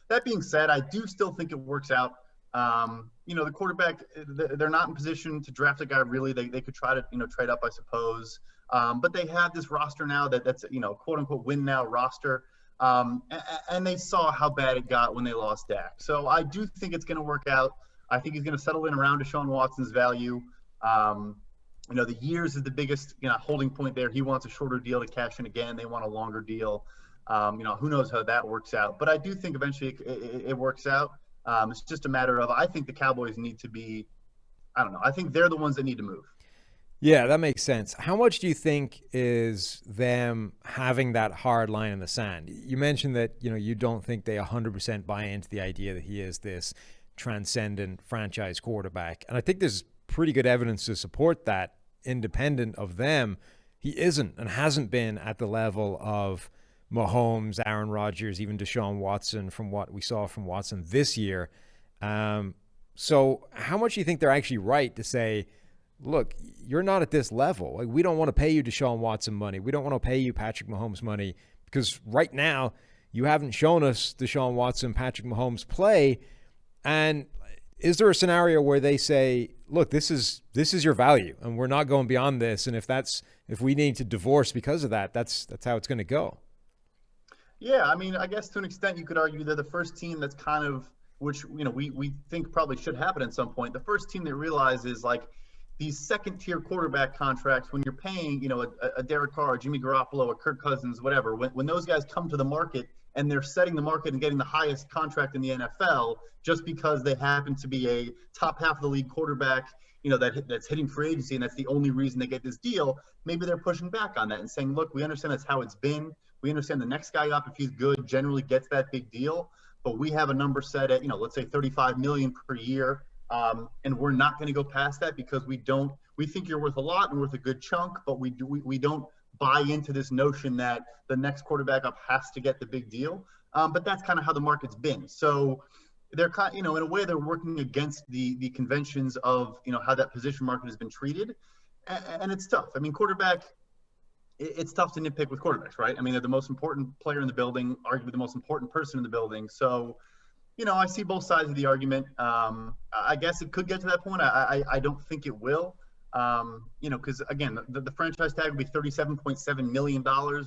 Speaker 8: that being said, I do still think it works out. The quarterback, they're not in position to draft a guy really. They could try to, trade up, I suppose. But they have this roster now that's, quote unquote, win now roster. And they saw how bad it got when they lost Dak. So I do think it's going to work out. I think he's going to settle in around Deshaun Watson's value. The years is the biggest holding point there. He wants a shorter deal to cash in again. They want a longer deal. Who knows how that works out. But I do think eventually it works out. It's just a matter of, I think the Cowboys need to be, I think they're the ones that need to move.
Speaker 5: Yeah, that makes sense. How much do you think is them having that hard line in the sand? You mentioned that, you don't think they 100% buy into the idea that he is this transcendent franchise quarterback. And I think there's pretty good evidence to support that. Independent of them, he isn't and hasn't been at the level of Mahomes, Aaron Rodgers, even Deshaun Watson from what we saw from Watson this year. So how much do you think they're actually right to say, look, you're not at this level. Like, we don't want to pay you Deshaun Watson money. We don't want to pay you Patrick Mahomes money because right now you haven't shown us Deshaun Watson, Patrick Mahomes play. And is there a scenario where they say, look, this is your value and we're not going beyond this, and if we need to divorce because of that, that's how it's going to go?
Speaker 8: Yeah, I guess to an extent you could argue they're the first team that's kind of, which we think probably should happen at some point, the first team that realizes like these second-tier quarterback contracts, when you're paying, a Derek Carr, a Jimmy Garoppolo, a Kirk Cousins, whatever, when those guys come to the market and they're setting the market and getting the highest contract in the NFL just because they happen to be a top half of the league quarterback, that's hitting free agency and that's the only reason they get this deal, maybe they're pushing back on that and saying, look, we understand that's how it's been. We understand the next guy up, if he's good, generally gets that big deal. But we have a number set at, let's say $35 million per year. And we're not going to go past that because we think you're worth a lot and worth a good chunk, but we don't buy into this notion that the next quarterback up has to get the big deal. But that's kind of how the market's been. So they're kind, in a way they're working against the conventions of, how that position market has been treated. And it's tough. Quarterback, it's tough to nitpick with quarterbacks, right? They're the most important player in the building, arguably the most important person in the building. So, I see both sides of the argument. I guess it could get to that point. I don't think it will. Because again, the franchise tag would be $37.7 million,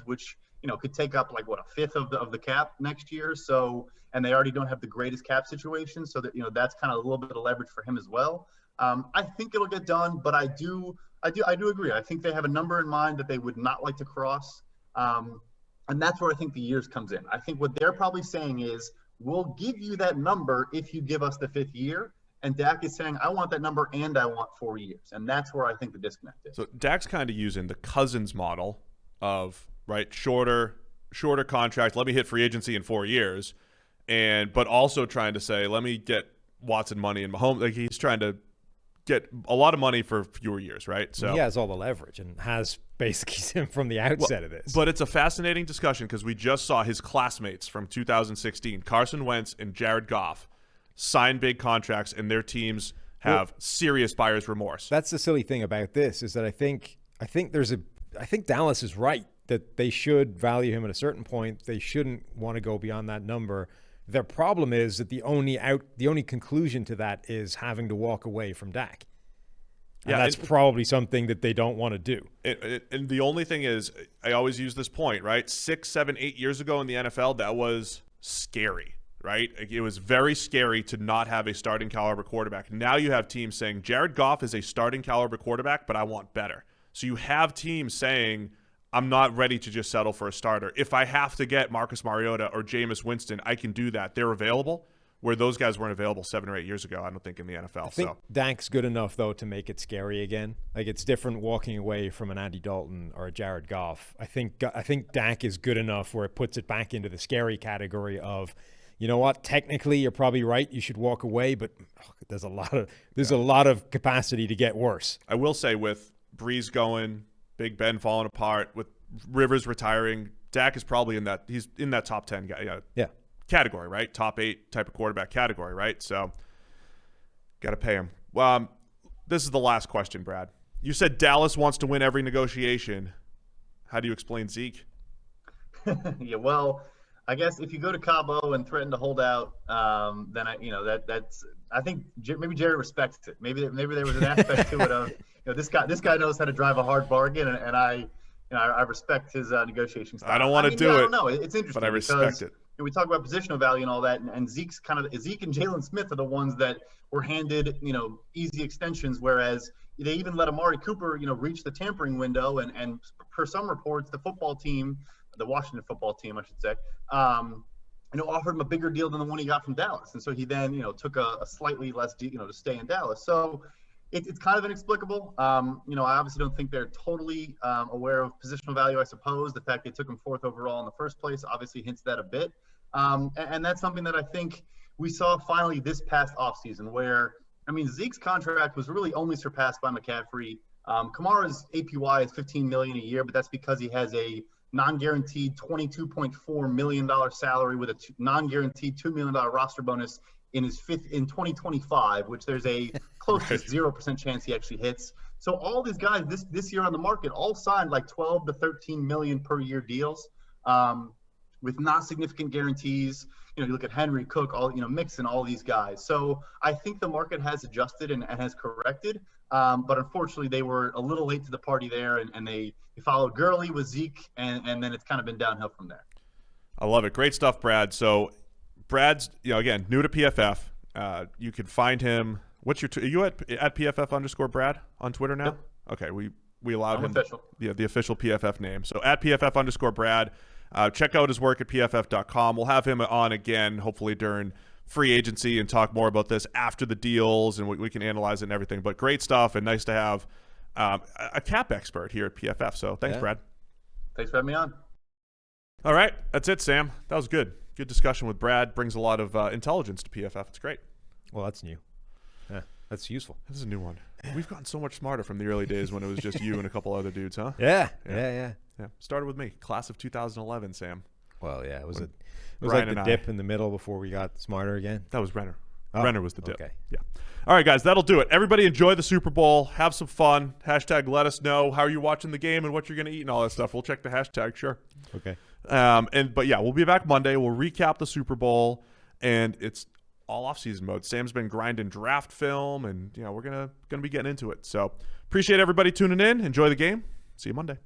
Speaker 8: which, could take up like a fifth of the cap next year. So, and they already don't have the greatest cap situation. So that, that's kind of a little bit of leverage for him as well. I think it'll get done, but I do agree. I think they have a number in mind that they would not like to cross. And that's where I think the years comes in. I think what they're probably saying is, we'll give you that number if you give us the fifth year. And Dak is saying, I want that number and I want 4 years. And that's where I think the disconnect is.
Speaker 6: So Dak's kind of using the Cousins model of, right, shorter contract. Let me hit free agency in 4 years. But also trying to say, let me get Watson money and Mahomes. Like, he's trying to get a lot of money for fewer years, right? So
Speaker 5: he has all the leverage and has basically from the outset of this.
Speaker 6: But it's a fascinating discussion because we just saw his classmates from 2016, Carson Wentz and Jared Goff, sign big contracts, and their teams have serious buyer's remorse.
Speaker 5: That's the silly thing about this is that I think Dallas is right that they should value him at a certain point. They shouldn't want to go beyond that number. Their problem is that the only conclusion to that is having to walk away from Dak. And that's probably something that they don't want to do.
Speaker 6: And the only thing is, I always use this point, right? 6, 7, 8 years ago in the NFL, that was scary, right? It was very scary to not have a starting caliber quarterback. Now you have teams saying, Jared Goff is a starting caliber quarterback, but I want better. So you have teams saying, I'm not ready to just settle for a starter. If I have to get Marcus Mariota or Jameis Winston, I can do that. They're available, where those guys weren't available 7 or 8 years ago, I don't think, in the NFL.
Speaker 5: I think Dak's good enough, though, to make it scary again. Like, it's different walking away from an Andy Dalton or a Jared Goff. I think Dak is good enough where it puts it back into the scary category of, you know what, technically you're probably right, you should walk away, but there's a lot of capacity to get worse.
Speaker 6: I will say, with Breeze going, Big Ben falling apart, with Rivers retiring, Dak is probably he's in that top 10 guy.
Speaker 5: Yeah.
Speaker 6: Category, right? Top 8 type of quarterback category, right? So, got to pay him. This is the last question, Brad. You said Dallas wants to win every negotiation. How do you explain Zeke?
Speaker 8: Yeah, well, I guess if you go to Cabo and threaten to hold out, then I think maybe Jerry respects it. Maybe there was an aspect to it of, this guy knows how to drive a hard bargain, and I respect his negotiation style.
Speaker 6: I don't want to do it.
Speaker 8: I don't know. It's interesting,
Speaker 6: but I respect it.
Speaker 8: we talk about positional value and all that, and Zeke and Jalen Smith are the ones that were handed, easy extensions, whereas they even let Amari Cooper, reach the tampering window, and per some reports, the Washington football team, I should say, offered him a bigger deal than the one he got from Dallas, and so he then, took a slightly less deal, to stay in Dallas. So it's kind of inexplicable. I obviously don't think they're totally aware of positional value. I suppose the fact they took him 4th overall in the first place obviously hints that a bit, and that's something that I think we saw finally this past offseason, where Zeke's contract was really only surpassed by McCaffrey. Kamara's APY is $15 million a year, but that's because he has a non-guaranteed $22.4 million salary with a non-guaranteed $2 million roster bonus in 2025, which there's a close to 0% chance he actually hits. So all these guys this year on the market all signed like 12 to 13 million per year deals, with not significant guarantees. You look at Henry, Cook, Mixon, all these guys. So I think the market has adjusted and has corrected. But unfortunately, they were a little late to the party there, and they followed Gurley with Zeke, and then it's kind of been downhill from there.
Speaker 6: I love it. Great stuff, Brad. So Brad's, again, new to PFF. You can find him. What's your? Are you at PFF_Brad on Twitter now?
Speaker 8: Yep.
Speaker 6: Okay, we allowed
Speaker 8: I'm
Speaker 6: him
Speaker 8: official.
Speaker 6: The official PFF name. So at PFF_Brad. Check out his work at PFF.com. We'll have him on again, hopefully during free agency, and talk more about this after the deals, and we can analyze it and everything. But great stuff, and nice to have a cap expert here at PFF. So thanks, Brad.
Speaker 8: Thanks for having me on.
Speaker 6: All right, that's it, Sam. That was good. Good discussion with Brad. Brings a lot of intelligence to PFF. It's great.
Speaker 5: Well, that's new. Yeah, that's useful.
Speaker 6: This is a new one. We've gotten so much smarter from the early days when it was just you and a couple other dudes, huh?
Speaker 5: Yeah.
Speaker 6: Started with me. Class of 2011, Sam.
Speaker 5: Well, yeah, it was
Speaker 6: Brian
Speaker 5: like the dip in the middle before we got smarter again.
Speaker 6: That was Renner.
Speaker 5: Oh,
Speaker 6: Renner was the dip.
Speaker 5: Okay.
Speaker 6: Yeah. All right, guys, that'll do it. Everybody enjoy the Super Bowl. Have some fun. Hashtag let us know how you're watching the game and what you're going to eat and all that stuff. We'll check the hashtag, sure.
Speaker 5: Okay.
Speaker 6: But yeah, we'll be back Monday. We'll recap the Super Bowl, and it's all off-season mode. Sam's been grinding draft film, and we're gonna be getting into it. So appreciate everybody tuning in. Enjoy the game. See you Monday.